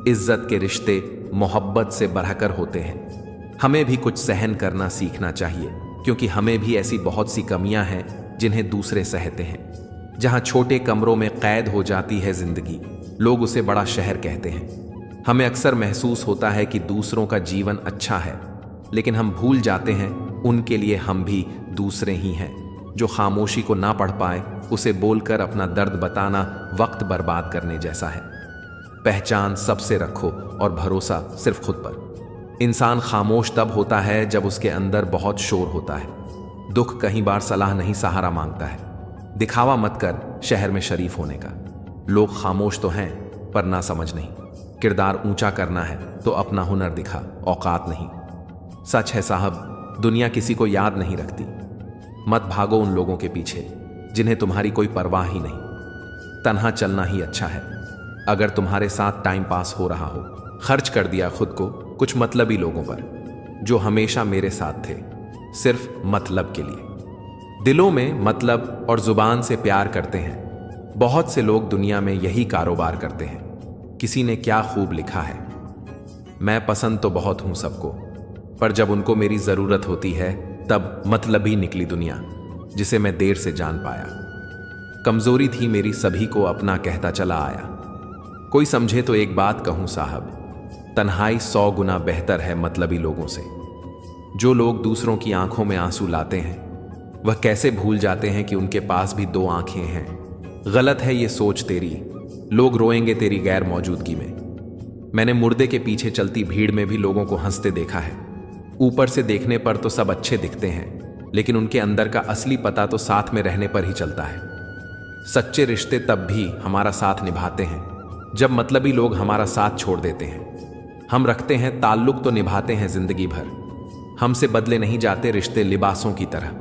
इज्जत के रिश्ते मोहब्बत से बढ़कर होते हैं। हमें भी कुछ सहन करना सीखना चाहिए, क्योंकि हमें भी ऐसी बहुत सी कमियां हैं जिन्हें दूसरे सहते हैं। जहां छोटे कमरों में कैद हो जाती है जिंदगी, लोग उसे बड़ा शहर कहते हैं। हमें अक्सर महसूस होता है कि दूसरों का जीवन अच्छा है, लेकिन हम भूल जाते हैं उनके लिए हम भी दूसरे ही हैं। जो खामोशी को ना पढ़ पाए उसे बोलकर अपना दर्द बताना वक्त बर्बाद करने जैसा है। पहचान सबसे रखो और भरोसा सिर्फ खुद पर। इंसान खामोश तब होता है जब उसके अंदर बहुत शोर होता है। दुख कहीं बार सलाह नहीं, सहारा मांगता है। दिखावा मत कर शहर में शरीफ होने का। लोग खामोश तो हैं पर ना समझ नहीं। किरदार ऊंचा करना है तो अपना हुनर दिखा, औकात नहीं। सच है साहब, दुनिया किसी को याद नहीं रखती। मत भागो उन लोगों के पीछे जिन्हें तुम्हारी कोई परवाह ही नहीं। तन्हा चलना ही अच्छा है। अगर तुम्हारे साथ टाइम पास हो रहा हो, खर्च कर दिया खुद को कुछ मतलबी लोगों पर जो हमेशा मेरे साथ थे, सिर्फ मतलब के लिए। दिलों में मतलब और जुबान से प्यार करते हैं। बहुत से लोग दुनिया में यही कारोबार करते हैं। किसी ने क्या खूब लिखा है, मैं पसंद तो बहुत हूं सबको, पर जब उनको मेरी जरूरत होती है तब मतलबी निकली दुनिया, जिसे मैं देर से जान पाया। कमजोरी थी मेरी, सभी को अपना कहता चला आया। कोई समझे तो एक बात कहूं साहब, तन्हाई 100 गुना बेहतर है मतलबी लोगों से। जो लोग दूसरों की आंखों में आंसू लाते हैं, वह कैसे भूल जाते हैं कि उनके पास भी 2 आंखें हैं। गलत है ये सोच तेरी, लोग रोएंगे तेरी गैर मौजूदगी में। मैंने मुर्दे के पीछे चलती भीड़ में भी लोगों को हंसते देखा है। ऊपर से देखने पर तो सब अच्छे दिखते हैं, लेकिन उनके अंदर का असली पता तो साथ में रहने पर ही चलता है। सच्चे रिश्ते तब भी हमारा साथ निभाते हैं जब मतलबी लोग हमारा साथ छोड़ देते हैं। हम रखते हैं ताल्लुक तो निभाते हैं जिंदगी भर। हमसे बदले नहीं जाते रिश्ते लिबासों की तरह।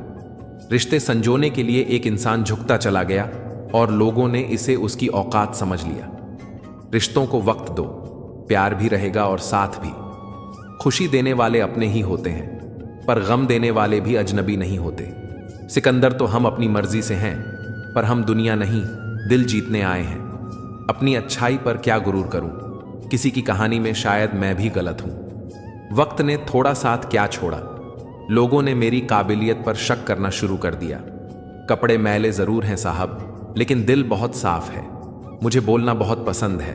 रिश्ते संजोने के लिए एक इंसान झुकता चला गया और लोगों ने इसे उसकी औकात समझ लिया। रिश्तों को वक्त दो, प्यार भी रहेगा और साथ भी। खुशी देने वाले अपने ही होते हैं, पर गम देने वाले भी अजनबी नहीं होते। सिकंदर तो हम अपनी मर्जी से हैं, पर हम दुनिया नहीं, दिल जीतने आए हैं। अपनी अच्छाई पर क्या गुरूर करूं, किसी की कहानी में शायद मैं भी गलत हूं। वक्त ने थोड़ा साथ क्या छोड़ा, लोगों ने मेरी काबिलियत पर शक करना शुरू कर दिया। कपड़े मैले जरूर हैं साहब, लेकिन दिल बहुत साफ है। मुझे बोलना बहुत पसंद है,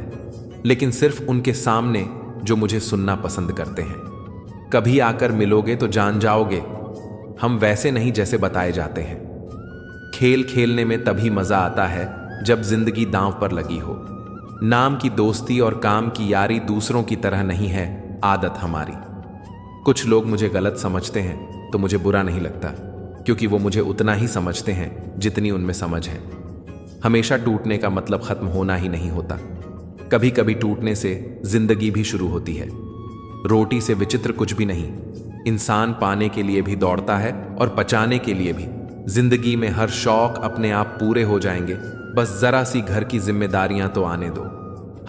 लेकिन सिर्फ उनके सामने जो मुझे सुनना पसंद करते हैं। कभी आकर मिलोगे तो जान जाओगे, हम वैसे नहीं जैसे बताए जाते हैं। खेल खेलने में तभी मजा आता है जब जिंदगी दांव पर लगी हो। नाम की दोस्ती और काम की यारी दूसरों की तरह नहीं है, आदत हमारी। कुछ लोग मुझे गलत समझते हैं तो मुझे बुरा नहीं लगता, क्योंकि वो मुझे उतना ही समझते हैं जितनी उनमें समझ है। हमेशा टूटने का मतलब खत्म होना ही नहीं होता। कभी कभी टूटने से जिंदगी भी शुरू होती है। रोटी से विचित्र कुछ भी नहीं। इंसान पाने के लिए भी दौड़ता है और पचाने के लिए भी। जिंदगी में हर शौक अपने आप पूरे हो जाएंगे, बस जरा सी घर की जिम्मेदारियां तो आने दो।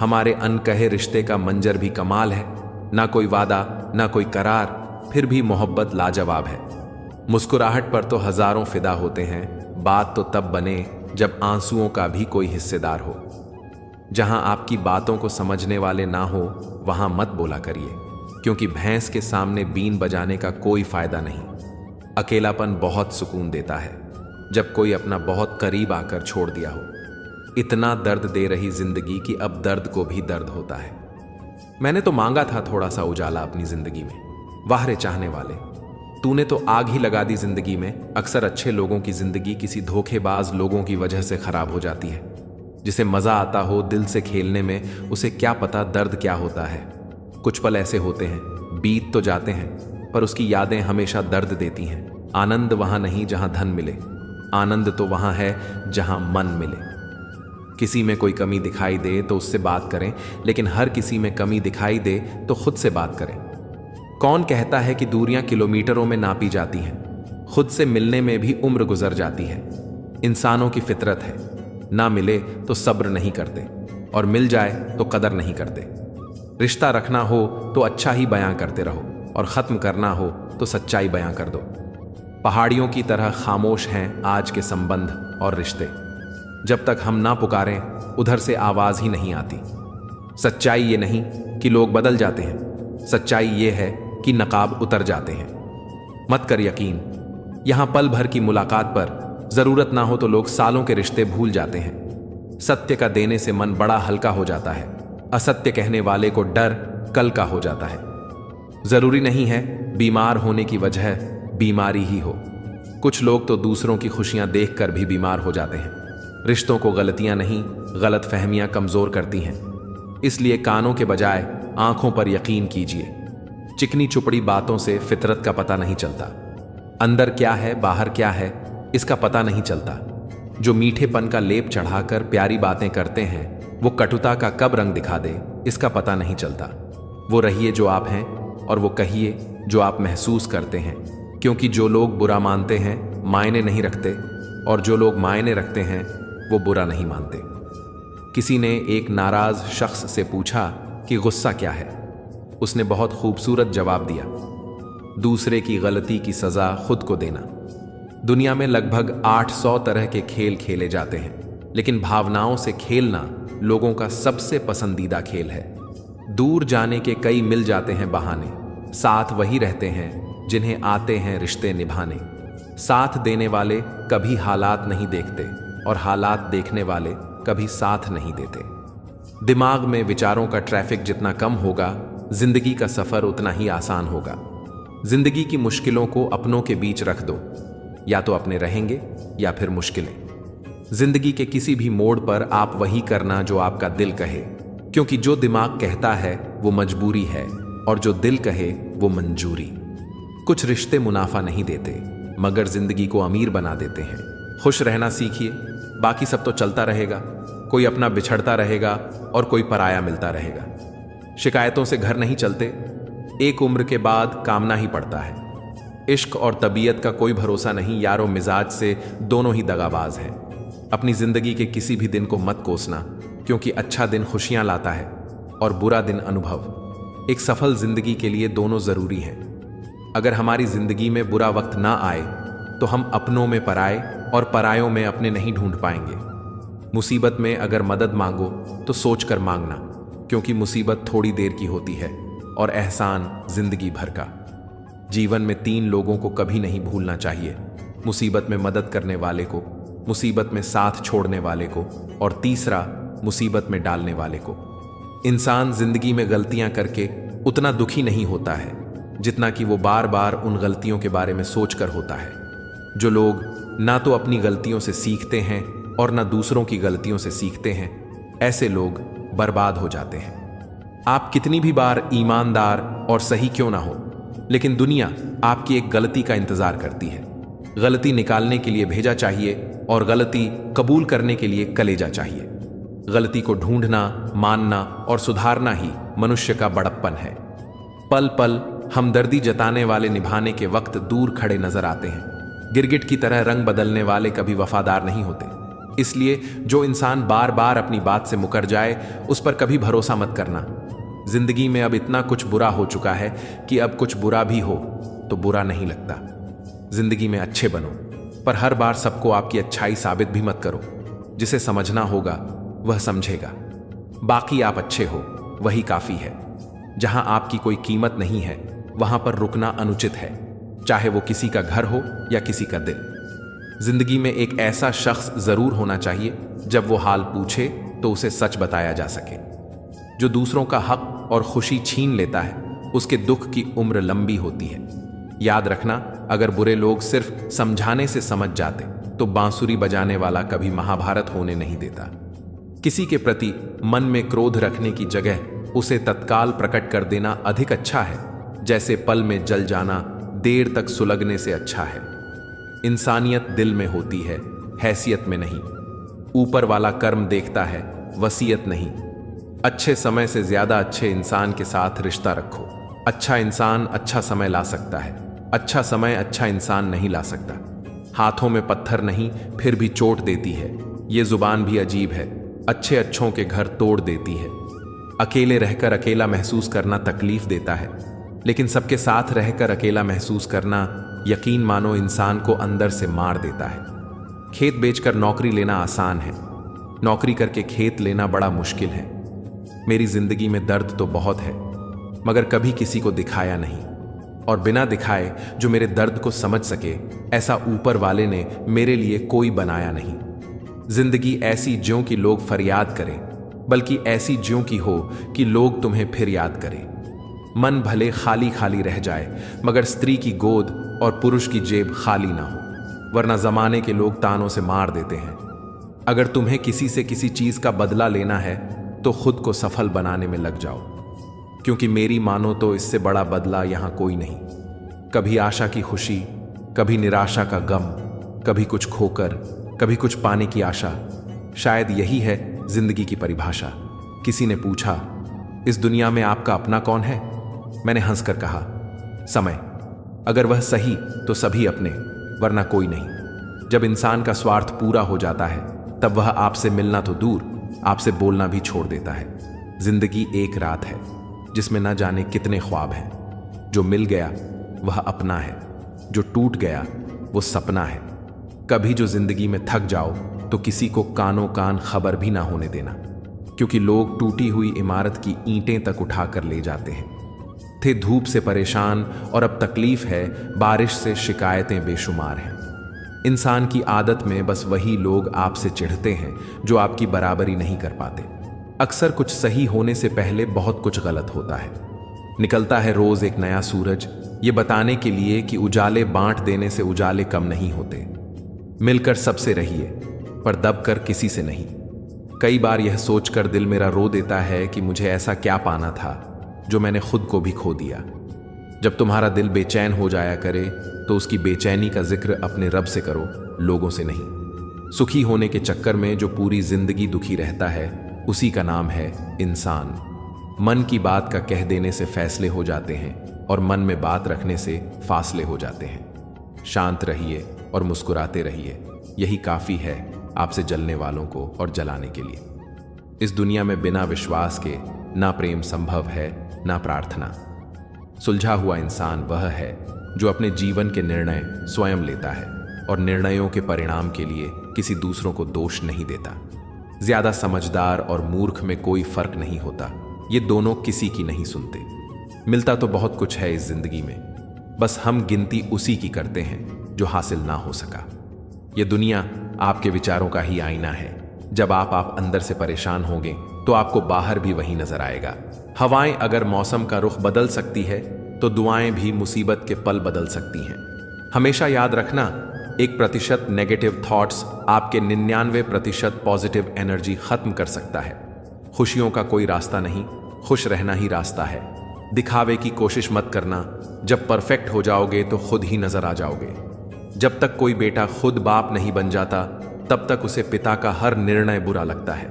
हमारे अनकहे रिश्ते का मंजर भी कमाल है। ना कोई वादा, ना कोई करार, फिर भी मोहब्बत लाजवाब है। मुस्कुराहट पर तो हजारों फिदा होते हैं, बात तो तब बने जब आंसुओं का भी कोई हिस्सेदार हो। जहां आपकी बातों को समझने वाले ना हो, वहां मत बोला करिए, क्योंकि भैंस के सामने बीन बजाने का कोई फायदा नहीं। अकेलापन बहुत सुकून देता है, जब कोई अपना बहुत करीब आकर छोड़ दिया हो। इतना दर्द दे रही जिंदगी कि अब दर्द को भी दर्द होता है। मैंने तो मांगा था थोड़ा सा उजाला अपनी जिंदगी में। वाह रे चाहने वाले, तूने तो आग ही लगा दी जिंदगी में। अक्सर अच्छे लोगों की जिंदगी किसी धोखेबाज लोगों की वजह से खराब हो जाती है। जिसे मजा आता हो दिल से खेलने में, उसे क्या पता दर्द क्या होता है। कुछ पल ऐसे होते हैं, बीत तो जाते हैं, पर उसकी यादें हमेशा दर्द देती हैं। आनंद वहां नहीं जहां धन मिले, आनंद तो वहां है जहां मन मिले। किसी में कोई कमी दिखाई दे तो उससे बात करें, लेकिन हर किसी में कमी दिखाई दे तो खुद से बात करें। कौन कहता है कि दूरियां किलोमीटरों में नापी जाती हैं? खुद से मिलने में भी उम्र गुजर जाती है। इंसानों की फितरत है, ना मिले तो सब्र नहीं करते, और मिल जाए तो कदर नहीं करते। रिश्ता रखना हो तो अच्छा ही बयां करते रहो, और खत्म करना हो तो सच्चाई बयां कर दो। पहाड़ियों की तरह खामोश हैं आज के संबंध और रिश्ते। जब तक हम ना पुकारें, उधर से आवाज ही नहीं आती। सच्चाई ये नहीं कि लोग बदल जाते हैं, सच्चाई ये है कि नकाब उतर जाते हैं। मत कर यकीन, यहां पल भर की मुलाकात पर जरूरत ना हो तो लोग सालों के रिश्ते भूल जाते हैं। सत्य का देने से मन बड़ा हल्का हो जाता है, असत्य कहने वाले को डर कल का हो जाता है। जरूरी नहीं है बीमार होने की वजह बीमारी ही हो। कुछ लोग तो दूसरों की खुशियां देखकर भी बीमार हो जाते हैं। रिश्तों को गलतियां नहीं, गलत फहमियां कमजोर करती हैं। इसलिए कानों के बजाय आंखों पर यकीन कीजिए। चिकनी चुपड़ी बातों से फितरत का पता नहीं चलता। अंदर क्या है बाहर क्या है इसका पता नहीं चलता। जो मीठेपन का लेप चढ़ाकर प्यारी बातें करते हैं, वो कटुता का कब रंग दिखा दे इसका पता नहीं चलता। वो रहिए जो आप हैं, और वो कहिए जो आप महसूस करते हैं, क्योंकि जो लोग बुरा मानते हैं मायने नहीं रखते, और जो लोग मायने रखते हैं वो बुरा नहीं मानते। किसी ने एक नाराज शख्स से पूछा कि गुस्सा क्या है। उसने बहुत खूबसूरत जवाब दिया, दूसरे की गलती की सजा खुद को देना। दुनिया में लगभग 800 तरह के खेल खेले जाते हैं, लेकिन भावनाओं से खेलना लोगों का सबसे पसंदीदा खेल है। दूर जाने के कई मिल जाते हैं बहाने, साथ वही रहते हैं जिन्हें आते हैं रिश्ते निभाने। साथ देने वाले कभी हालात नहीं देखते, और हालात देखने वाले कभी साथ नहीं देते। दिमाग में विचारों का ट्रैफिक जितना कम होगा, जिंदगी का सफर उतना ही आसान होगा। जिंदगी की मुश्किलों को अपनों के बीच रख दो, या तो अपने रहेंगे या फिर मुश्किलें। जिंदगी के किसी भी मोड़ पर आप वही करना जो आपका दिल कहे, क्योंकि जो दिमाग कहता है वो मजबूरी है और जो दिल कहे वो मंजूरी। कुछ रिश्ते मुनाफा नहीं देते मगर जिंदगी को अमीर बना देते हैं। खुश रहना सीखिए, बाकी सब तो चलता रहेगा। कोई अपना बिछड़ता रहेगा और कोई पराया मिलता रहेगा। शिकायतों से घर नहीं चलते, एक उम्र के बाद कामना ही पड़ता है। इश्क और तबीयत का कोई भरोसा नहीं, यारो मिजाज से दोनों ही दगाबाज हैं। अपनी जिंदगी के किसी भी दिन को मत कोसना, क्योंकि अच्छा दिन खुशियां लाता है और बुरा दिन अनुभव। एक सफल जिंदगी के लिए दोनों जरूरी हैं। अगर हमारी जिंदगी में बुरा वक्त ना आए तो हम अपनों में पराए और परायों में अपने नहीं ढूंढ पाएंगे। मुसीबत में अगर मदद मांगो तो सोच कर मांगना, क्योंकि मुसीबत थोड़ी देर की होती है और एहसान जिंदगी भर का। जीवन में 3 लोगों को कभी नहीं भूलना चाहिए: मुसीबत में मदद करने वाले को, मुसीबत में साथ छोड़ने वाले को, और तीसरा मुसीबत में डालने वाले को। इंसान जिंदगी में गलतियां करके उतना दुखी नहीं होता है जितना कि वो बार बार उन गलतियों के बारे में सोचकर होता है। जो लोग ना तो अपनी गलतियों से सीखते हैं और ना दूसरों की गलतियों से सीखते हैं, ऐसे लोग बर्बाद हो जाते हैं। आप कितनी भी बार ईमानदार और सही क्यों ना हो, लेकिन दुनिया आपकी एक गलती का इंतजार करती है। गलती निकालने के लिए भेजा चाहिए और गलती कबूल करने के लिए कलेजा चाहिए। गलती को ढूंढना, मानना और सुधारना ही मनुष्य का बड़प्पन है। पल पल हमदर्दी जताने वाले निभाने के वक्त दूर खड़े नजर आते हैं। गिरगिट की तरह रंग बदलने वाले कभी वफादार नहीं होते। इसलिए जो इंसान बार बार अपनी बात से मुकर जाए उस पर कभी भरोसा मत करना। जिंदगी में अब इतना कुछ बुरा हो चुका है कि अब कुछ बुरा भी हो तो बुरा नहीं लगता। जिंदगी में अच्छे बनो, पर हर बार सबको आपकी अच्छाई साबित भी मत करो। जिसे समझना होगा वह समझेगा। बाकी आप अच्छे हो वही काफी है। जहां आपकी कोई कीमत नहीं है वहां पर रुकना अनुचित है, चाहे वो किसी का घर हो या किसी का दिल। जिंदगी में एक ऐसा शख्स जरूर होना चाहिए जब वो हाल पूछे तो उसे सच बताया जा सके। जो दूसरों का हक और खुशी छीन लेता है उसके दुख की उम्र लंबी होती है। याद रखना, अगर बुरे लोग सिर्फ समझाने से समझ जाते तो बांसुरी बजाने वाला कभी महाभारत होने नहीं देता। किसी के प्रति मन में क्रोध रखने की जगह उसे तत्काल प्रकट कर देना अधिक अच्छा है। जैसे पल में जल जाना देर तक सुलगने से अच्छा है। इंसानियत दिल में होती है, हैसियत में नहीं। ऊपर वाला कर्म देखता है, वसीयत नहीं। अच्छे समय से ज्यादा अच्छे इंसान के साथ रिश्ता रखो। अच्छा इंसान अच्छा समय ला सकता है, अच्छा समय अच्छा इंसान नहीं ला सकता। हाथों में पत्थर नहीं फिर भी चोट देती है। ये जुबान भी अजीब है, अच्छे अच्छों के घर तोड़ देती है। अकेले रहकर अकेला महसूस करना तकलीफ देता है, लेकिन सबके साथ रहकर अकेला महसूस करना यकीन मानो इंसान को अंदर से मार देता है। खेत बेचकर नौकरी लेना आसान है, नौकरी करके खेत लेना बड़ा मुश्किल है। मेरी जिंदगी में दर्द तो बहुत है मगर कभी किसी को दिखाया नहीं, और बिना दिखाए जो मेरे दर्द को समझ सके ऐसा ऊपर वाले ने मेरे लिए कोई बनाया नहीं। जिंदगी ऐसी ज्यों कि लोग फरियाद करें, बल्कि ऐसी ज्यों की हो कि लोग तुम्हें फिर याद करें। मन भले खाली खाली रह जाए मगर स्त्री की गोद और पुरुष की जेब खाली ना हो, वरना जमाने के लोग तानों से मार देते हैं। अगर तुम्हें किसी से किसी चीज का बदला लेना है तो खुद को सफल बनाने में लग जाओ, क्योंकि मेरी मानो तो इससे बड़ा बदला यहां कोई नहीं। कभी आशा की खुशी, कभी निराशा का गम, कभी कुछ खोकर कभी कुछ पाने की आशा। शायद यही है जिंदगी की परिभाषा। किसी ने पूछा, इस दुनिया में आपका अपना कौन है? मैंने हंसकर कहा, समय। अगर वह सही तो सभी अपने, वरना कोई नहीं। जब इंसान का स्वार्थ पूरा हो जाता है तब वह आपसे मिलना तो दूर, आपसे बोलना भी छोड़ देता है। जिंदगी एक रात है जिसमें न जाने कितने ख्वाब हैं। जो मिल गया वह अपना है, जो टूट गया वो सपना है। कभी जो जिंदगी में थक जाओ तो किसी को कानों कान खबर भी ना होने देना, क्योंकि लोग टूटी हुई इमारत की ईंटें तक उठा कर ले जाते हैं। थे धूप से परेशान और अब तकलीफ है, बारिश से शिकायतें बेशुमार हैं। इंसान की आदत में बस वही लोग आपसे चिढ़ते हैं जो आपकी बराबरी नहीं कर पाते। अक्सर कुछ सही होने से पहले बहुत कुछ गलत होता है। निकलता है रोज एक नया सूरज, ये बताने के लिए कि उजाले बांट देने से उजाले कम नहीं होते। मिलकर सबसे रहिए, पर दबकर किसी से नहीं। कई बार यह सोचकर दिल मेरा रो देता है कि मुझे ऐसा क्या पाना था जो मैंने खुद को भी खो दिया। जब तुम्हारा दिल बेचैन हो जाया करे तो उसकी बेचैनी का जिक्र अपने रब से करो, लोगों से नहीं। सुखी होने के चक्कर में जो पूरी जिंदगी दुखी रहता है उसी का नाम है इंसान। मन की बात का कह देने से फैसले हो जाते हैं और मन में बात रखने से फासले हो जाते हैं। शांत रहिए और मुस्कुराते रहिए, यही काफी है आपसे जलने वालों को और जलाने के लिए। इस दुनिया में बिना विश्वास के ना प्रेम संभव है ना प्रार्थना। सुलझा हुआ इंसान वह है जो अपने जीवन के निर्णय स्वयं लेता है और निर्णयों के परिणाम के लिए किसी दूसरों को दोष नहीं देता। ज्यादा समझदार और मूर्ख में कोई फर्क नहीं होता, ये दोनों किसी की नहीं सुनते। मिलता तो बहुत कुछ है इस जिंदगी में, बस हम गिनती उसी की करते हैं जो हासिल ना हो सका। ये दुनिया आपके विचारों का ही आईना है। जब आप अंदर से परेशान होंगे तो आपको बाहर भी वही नजर आएगा। हवाएं अगर मौसम का रुख बदल सकती है तो दुआएं भी मुसीबत के पल बदल सकती हैं। हमेशा याद रखना, 1% नेगेटिव थॉट्स आपके 99% पॉजिटिव एनर्जी खत्म कर सकता है। खुशियों का कोई रास्ता नहीं, खुश रहना ही रास्ता है। दिखावे की कोशिश मत करना, जब परफेक्ट हो जाओगे तो खुद ही नजर आ जाओगे। जब तक कोई बेटा खुद बाप नहीं बन जाता तब तक उसे पिता का हर निर्णय बुरा लगता है।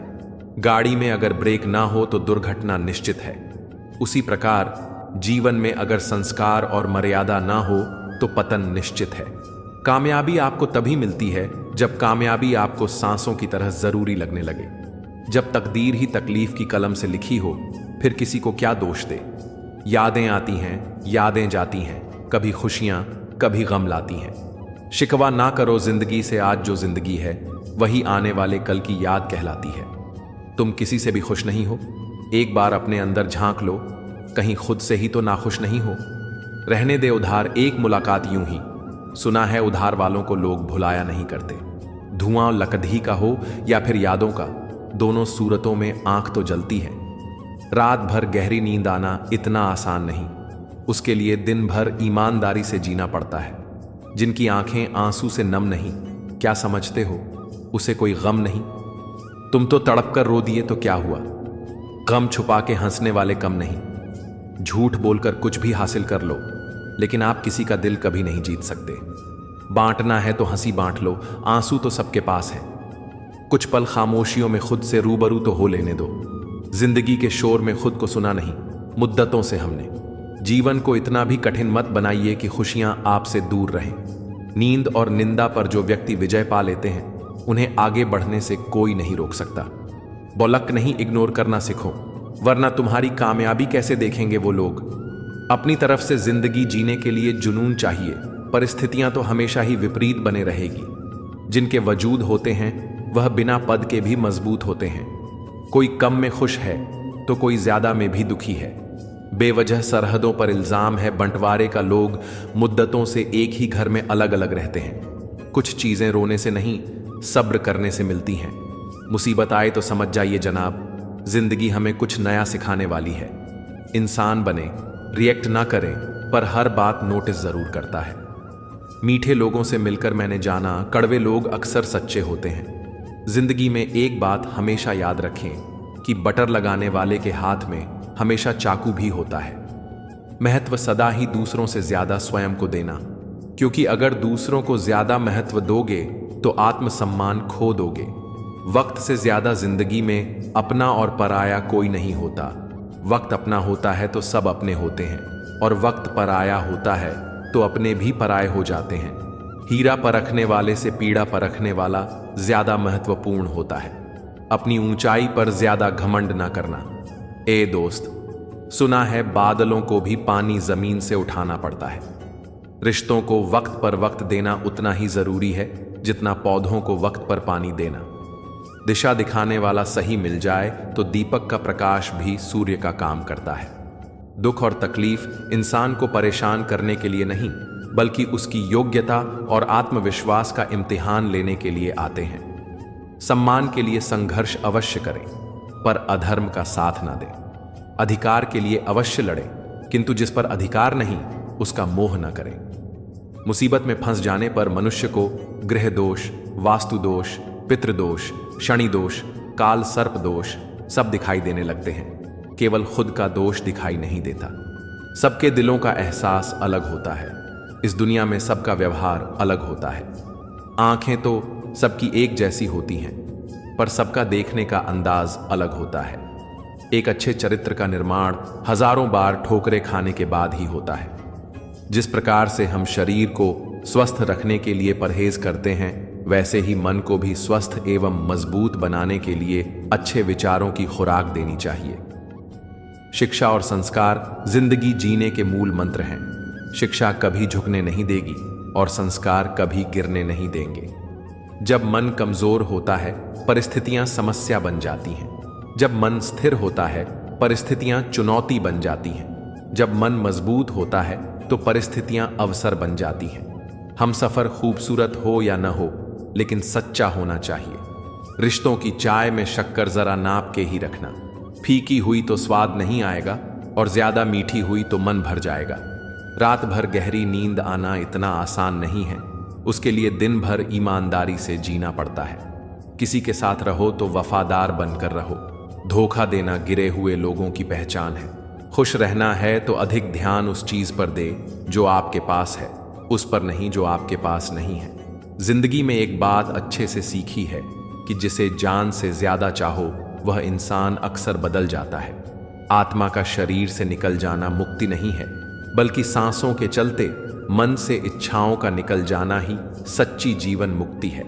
गाड़ी में अगर ब्रेक ना हो तो दुर्घटना निश्चित है। उसी प्रकार जीवन में अगर संस्कार और मर्यादा ना हो तो पतन निश्चित है। कामयाबी आपको तभी मिलती है जब कामयाबी आपको सांसों की तरह जरूरी लगने लगे। जब तकदीर ही तकलीफ की कलम से लिखी हो फिर किसी को क्या दोष दे। यादें आती हैं, यादें जाती हैं, कभी खुशियां कभी गम लाती हैं। शिकवा ना करो जिंदगी से, आज जो जिंदगी है वही आने वाले कल की याद कहलाती है। तुम किसी से भी खुश नहीं हो, एक बार अपने अंदर झांक लो, कहीं खुद से ही तो नाखुश नहीं हो। रहने दे उधार एक मुलाकात यूं ही, सुना है उधार वालों को लोग भुलाया नहीं करते। धुआं लकधी का हो या फिर यादों का, दोनों सूरतों में आंख तो जलती है। रात भर गहरी नींद आना इतना आसान नहीं, उसके लिए दिन भर ईमानदारी से जीना पड़ता है। जिनकी आंखें आंसू से नम नहीं, क्या समझते हो उसे कोई गम नहीं। तुम तो तड़प कर रो दिए तो क्या हुआ, गम छुपा के हंसने वाले कम नहीं। झूठ बोलकर कुछ भी हासिल कर लो, लेकिन आप किसी का दिल कभी नहीं जीत सकते। बांटना है तो हंसी बांट लो, आंसू तो सबके पास है। कुछ पल खामोशियों में खुद से रूबरू तो हो लेने दो। जिंदगी के शोर में खुद को सुना नहीं, मुद्दतों से हमने। जीवन को इतना भी कठिन मत बनाइए कि खुशियां आपसे दूर रहें। नींद और निंदा पर जो व्यक्ति विजय पा लेते हैं उन्हें आगे बढ़ने से कोई नहीं रोक सकता। बोलक नहीं इग्नोर करना सीखो, वरना तुम्हारी कामयाबी कैसे देखेंगे वो लोग। अपनी तरफ से जिंदगी जीने के लिए जुनून चाहिए, परिस्थितियां तो हमेशा ही विपरीत बने रहेगी। जिनके वजूद होते हैं वह बिना पद के भी मजबूत होते हैं। कोई कम में खुश है तो कोई ज्यादा में भी दुखी है। बेवजह सरहदों पर इल्जाम है बंटवारे का, लोग मुद्दतों से एक ही घर में अलग अलग रहते हैं। कुछ चीजें रोने से नहीं सब्र करने से मिलती हैं। मुसीबत आए तो समझ जाइए जनाब, जिंदगी हमें कुछ नया सिखाने वाली है। इंसान बने, रिएक्ट ना करें, पर हर बात नोटिस जरूर करता है। मीठे लोगों से मिलकर मैंने जाना, कड़वे लोग अक्सर सच्चे होते हैं। जिंदगी में एक बात हमेशा याद रखें कि बटर लगाने वाले के हाथ में हमेशा चाकू भी होता है। महत्व सदा ही दूसरों से ज्यादा स्वयं को देना, क्योंकि अगर दूसरों को ज्यादा महत्व दोगे तो आत्मसम्मान खो दोगे। वक्त से ज्यादा जिंदगी में अपना और पराया कोई नहीं होता। वक्त अपना होता है तो सब अपने होते हैं, और वक्त पराया होता है तो अपने भी पराये हो जाते हैं। हीरा परखने वाले से पीड़ा परखने वाला ज्यादा महत्वपूर्ण होता है। अपनी ऊंचाई पर ज्यादा घमंड ना करना। ए दोस्त, सुना है बादलों को भी पानी जमीन से उठाना पड़ता है। रिश्तों को वक्त पर वक्त देना उतना ही जरूरी है जितना पौधों को वक्त पर पानी देना। दिशा दिखाने वाला सही मिल जाए तो दीपक का प्रकाश भी सूर्य का काम करता है। दुख और तकलीफ इंसान को परेशान करने के लिए नहीं, बल्कि उसकी योग्यता और आत्मविश्वास का इम्तिहान लेने के लिए आते हैं। सम्मान के लिए संघर्ष अवश्य करें, पर अधर्म का साथ ना दें। अधिकार के लिए अवश्य लड़ें, किंतु जिस पर अधिकार नहीं उसका मोह न करें। मुसीबत में फंस जाने पर मनुष्य को गृह दोष, वास्तु दोष, पितृदोष, शनि दोष, काल सर्प दोष सब दिखाई देने लगते हैं। केवल खुद का दोष दिखाई नहीं देता। सबके दिलों का एहसास अलग होता है। इस दुनिया में सबका व्यवहार अलग होता है। आंखें तो सबकी एक जैसी होती हैं, पर सबका देखने का अंदाज अलग होता है। एक अच्छे चरित्र का निर्माण हजारों बार ठोकरें खाने के बाद ही होता है। जिस प्रकार से हम शरीर को स्वस्थ रखने के लिए परहेज करते हैं, वैसे ही मन को भी स्वस्थ एवं मजबूत बनाने के लिए अच्छे विचारों की खुराक देनी चाहिए। शिक्षा और संस्कार जिंदगी जीने के मूल मंत्र हैं। शिक्षा कभी झुकने नहीं देगी और संस्कार कभी गिरने नहीं देंगे। जब मन कमजोर होता है, परिस्थितियां समस्या बन जाती हैं। जब मन स्थिर होता है, परिस्थितियां चुनौती बन जाती हैं। जब मन मजबूत होता है तो परिस्थितियां अवसर बन जाती हैं। हम सफर खूबसूरत हो या न हो, लेकिन सच्चा होना चाहिए। रिश्तों की चाय में शक्कर जरा नाप के ही रखना। फीकी हुई तो स्वाद नहीं आएगा और ज्यादा मीठी हुई तो मन भर जाएगा। रात भर गहरी नींद आना इतना आसान नहीं है। उसके लिए दिन भर ईमानदारी से जीना पड़ता है। किसी के साथ रहो तो वफादार बनकर रहो। धोखा देना गिरे हुए लोगों की पहचान है। खुश रहना है तो अधिक ध्यान उस चीज पर दे जो आपके पास है, उस पर नहीं जो आपके पास नहीं है। जिंदगी में एक बात अच्छे से सीखी है कि जिसे जान से ज्यादा चाहो वह इंसान अक्सर बदल जाता है। आत्मा का शरीर से निकल जाना मुक्ति नहीं है, बल्कि सांसों के चलते मन से इच्छाओं का निकल जाना ही सच्ची जीवन मुक्ति है।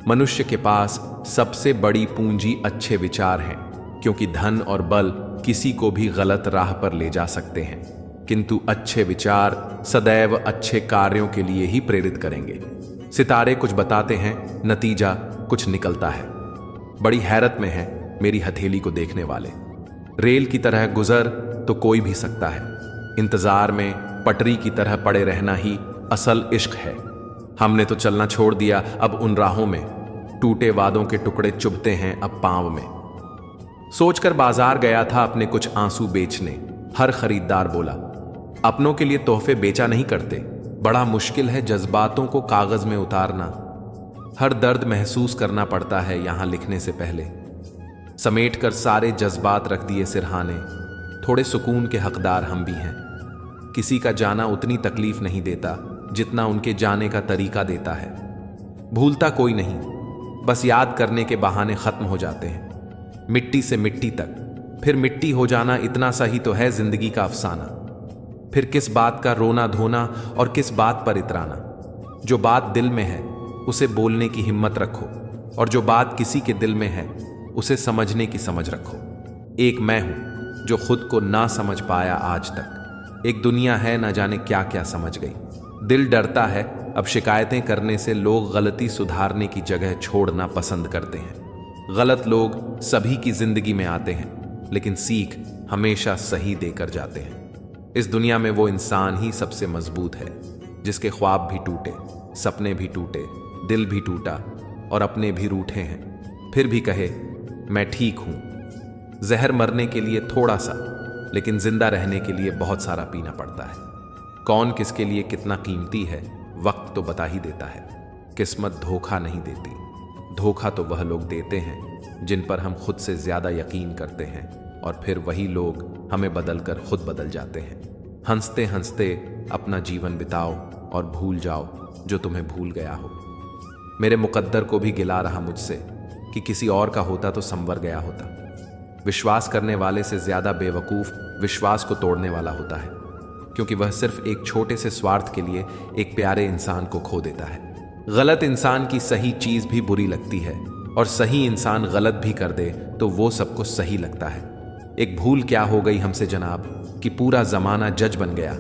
मनुष्य के पास सबसे बड़ी पूंजी अच्छे विचार हैं, क्योंकि धन और बल किसी को भी गलत राह पर ले जा सकते हैं, किंतु अच्छे विचार सदैव अच्छे कार्यों के लिए ही प्रेरित करेंगे। सितारे कुछ बताते हैं, नतीजा कुछ निकलता है। बड़ी हैरत में है मेरी हथेली को देखने वाले। रेल की तरह गुजर तो कोई भी सकता है। इंतजार में पटरी की तरह पड़े रहना ही असल इश्क है। हमने तो चलना छोड़ दिया अब उन राहों में। टूटे वादों के टुकड़े चुभते हैं अब पांव में। सोचकर बाजार गया था अपने कुछ आंसू बेचने। हर खरीदार बोला, अपनों के लिए तोहफे बेचा नहीं करते। बड़ा मुश्किल है जज्बातों को कागज में उतारना। हर दर्द महसूस करना पड़ता है यहां लिखने से पहले। समेट कर सारे जज्बात रख दिए सिरहाने। थोड़े सुकून के हकदार हम भी हैं। किसी का जाना उतनी तकलीफ नहीं देता जितना उनके जाने का तरीका देता है। भूलता कोई नहीं, बस याद करने के बहाने खत्म हो जाते हैं। मिट्टी से मिट्टी तक, फिर मिट्टी हो जाना, इतना सा ही तो है जिंदगी का अफसाना। फिर किस बात का रोना धोना और किस बात पर इतराना। जो बात दिल में है उसे बोलने की हिम्मत रखो, और जो बात किसी के दिल में है उसे समझने की समझ रखो। एक मैं हूं जो खुद को ना समझ पाया आज तक। एक दुनिया है ना जाने क्या क्या समझ गई। दिल डरता है अब शिकायतें करने से। लोग गलती सुधारने की जगह छोड़ना पसंद करते हैं। गलत लोग सभी की जिंदगी में आते हैं, लेकिन सीख हमेशा सही देकर जाते हैं। इस दुनिया में वो इंसान ही सबसे मजबूत है जिसके ख्वाब भी टूटे, सपने भी टूटे, दिल भी टूटा और अपने भी रूठे हैं, फिर भी कहे मैं ठीक हूं। जहर मरने के लिए थोड़ा सा, लेकिन जिंदा रहने के लिए बहुत सारा पीना पड़ता है। कौन किसके लिए कितना कीमती है वक्त तो बता ही देता है। किस्मत धोखा नहीं देती। धोखा तो वह लोग देते हैं जिन पर हम खुद से ज्यादा यकीन करते हैं, और फिर वही लोग हमें बदलकर खुद बदल जाते हैं। हंसते हंसते अपना जीवन बिताओ और भूल जाओ जो तुम्हें भूल गया हो। मेरे मुकद्दर को भी गिला रहा मुझसे कि किसी और का होता तो संवर गया होता। विश्वास करने वाले से ज्यादा बेवकूफ विश्वास को तोड़ने वाला होता है, क्योंकि वह सिर्फ एक छोटे से स्वार्थ के लिए एक प्यारे इंसान को खो देता है। गलत इंसान की सही चीज भी बुरी लगती है, और सही इंसान गलत भी कर दे तो वो सबको सही लगता है। एक भूल क्या हो गई हमसे जनाब कि पूरा जमाना जज बन गया।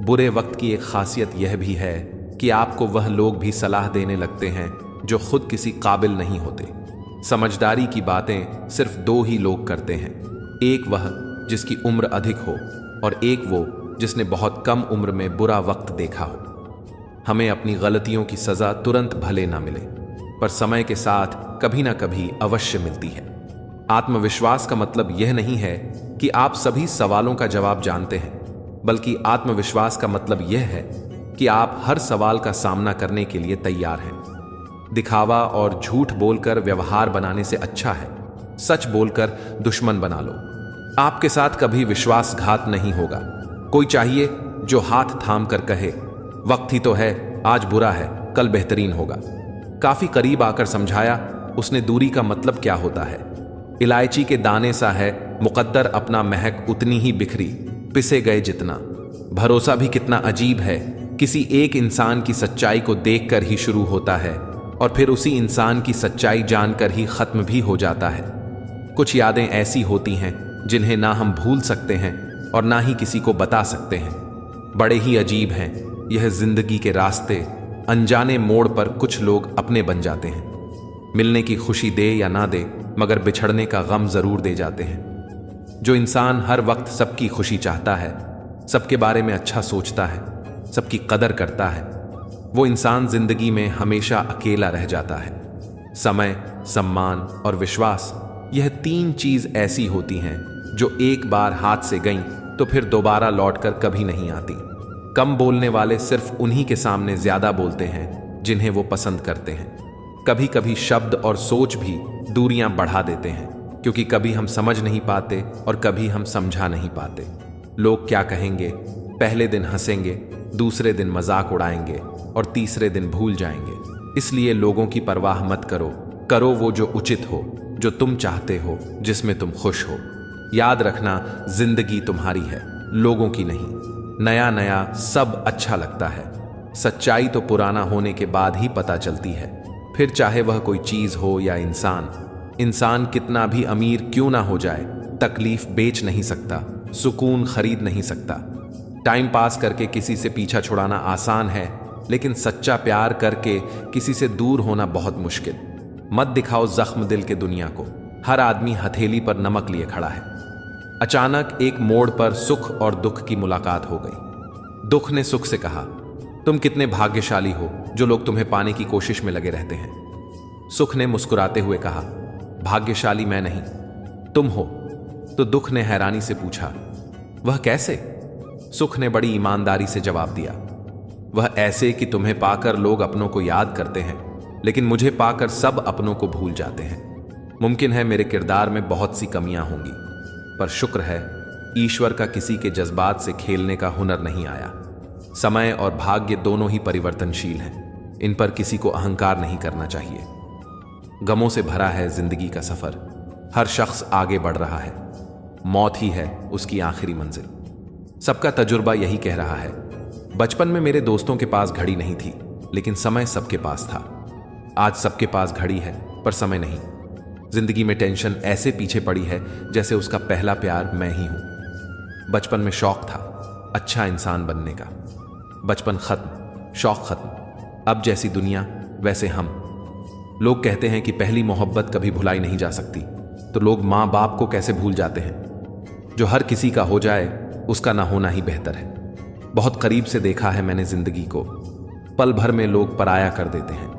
बुरे वक्त की एक खासियत यह भी है कि आपको वह लोग भी सलाह देने लगते हैं जो खुद किसी काबिल नहीं होते। समझदारी की बातें सिर्फ दो ही लोग करते हैं, एक वह जिसकी उम्र अधिक हो और एक वो जिसने बहुत कम उम्र में बुरा वक्त देखा हो। हमें अपनी गलतियों की सजा तुरंत भले ना मिले, पर समय के साथ कभी ना कभी अवश्य मिलती है। आत्मविश्वास का मतलब यह नहीं है कि आप सभी सवालों का जवाब जानते हैं, बल्कि आत्मविश्वास का मतलब यह है कि आप हर सवाल का सामना करने के लिए तैयार हैं। दिखावा और झूठ बोलकर व्यवहार बनाने से अच्छा है सच बोलकर दुश्मन बना लो। आपके साथ कभी विश्वासघात नहीं होगा। कोई चाहिए जो हाथ थाम कर कहे, वक्त ही तो है, आज बुरा है, कल बेहतरीन होगा। काफी करीब आकर समझाया उसने दूरी का मतलब क्या होता है। इलायची के दाने सा है मुकद्दर अपना महक उतनी ही बिखरी, पिसे गए जितना। भरोसा भी कितना अजीब है, किसी एक इंसान की सच्चाई को देखकर ही शुरू होता है और फिर उसी इंसान की सच्चाई जानकर ही खत्म भी हो जाता है। कुछ यादें ऐसी होती हैं जिन्हें ना हम भूल सकते हैं और ना ही किसी को बता सकते हैं। बड़े ही अजीब हैं यह जिंदगी के रास्ते। अनजाने मोड़ पर कुछ लोग अपने बन जाते हैं। मिलने की खुशी दे या ना दे, मगर बिछड़ने का गम जरूर दे जाते हैं। जो इंसान हर वक्त सबकी खुशी चाहता है, सबके बारे में अच्छा सोचता है, सबकी कदर करता है, वो इंसान जिंदगी में हमेशा अकेला रह जाता है। समय, सम्मान और विश्वास, यह तीन चीज ऐसी होती हैं जो एक बार हाथ से गईं तो फिर दोबारा लौटकर कभी नहीं आती। कम बोलने वाले सिर्फ उन्हीं के सामने ज्यादा बोलते हैं जिन्हें वो पसंद करते हैं। कभी कभी शब्द और सोच भी दूरियां बढ़ा देते हैं, क्योंकि कभी हम समझ नहीं पाते और कभी हम समझा नहीं पाते। लोग क्या कहेंगे, पहले दिन हंसेंगे, दूसरे दिन मजाक उड़ाएंगे और तीसरे दिन भूल जाएंगे। इसलिए लोगों की परवाह मत करो, करो वो जो उचित हो, जो तुम चाहते हो, जिसमें तुम खुश हो। याद रखना, जिंदगी तुम्हारी है, लोगों की नहीं। नया नया सब अच्छा लगता है, सच्चाई तो पुराना होने के बाद ही पता चलती है। फिर चाहे वह कोई चीज हो या इंसान। इंसान कितना भी अमीर क्यों ना हो जाए, तकलीफ बेच नहीं सकता, सुकून खरीद नहीं सकता। टाइम पास करके किसी से पीछा छुड़ाना आसान है, लेकिन सच्चा प्यार करके किसी से दूर होना बहुत मुश्किल। मत दिखाओ जख्म दिल के दुनिया को। हर आदमी हथेली पर नमक लिए खड़ा है। अचानक एक मोड़ पर सुख और दुख की मुलाकात हो गई। दुख ने सुख से कहा, तुम कितने भाग्यशाली हो जो लोग तुम्हें पाने की कोशिश में लगे रहते हैं। सुख ने मुस्कुराते हुए कहा, भाग्यशाली मैं नहीं, तुम हो। तो दुख ने हैरानी से पूछा, वह कैसे? सुख ने बड़ी ईमानदारी से जवाब दिया, वह ऐसे कि तुम्हें पाकर लोग अपनों को याद करते हैं, लेकिन मुझे पाकर सब अपनों को भूल जाते हैं। मुमकिन है मेरे किरदार में बहुत सी कमियां होंगी, पर शुक्र है ईश्वर का किसी के जज्बात से खेलने का हुनर नहीं आया। समय और भाग्य दोनों ही परिवर्तनशील हैं, इन पर किसी को अहंकार नहीं करना चाहिए। गमों से भरा है जिंदगी का सफर, हर शख्स आगे बढ़ रहा है, मौत ही है उसकी आखिरी मंजिल। सबका तजुर्बा यही कह रहा है। बचपन में मेरे दोस्तों के पास घड़ी नहीं थी, लेकिन समय सबके पास था। आज सबके पास घड़ी है पर समय नहीं। जिंदगी में टेंशन ऐसे पीछे पड़ी है जैसे उसका पहला प्यार मैं ही हूं। बचपन में शौक था अच्छा इंसान बनने का, बचपन खत्म, शौक खत्म। अब जैसी दुनिया वैसे हम। लोग कहते हैं कि पहली मोहब्बत कभी भुलाई नहीं जा सकती, तो लोग माँ बाप को कैसे भूल जाते हैं? जो हर किसी का हो जाए उसका ना होना ही बेहतर है। बहुत करीब से देखा है मैंने जिंदगी को, पल भर में लोग पराया कर देते हैं।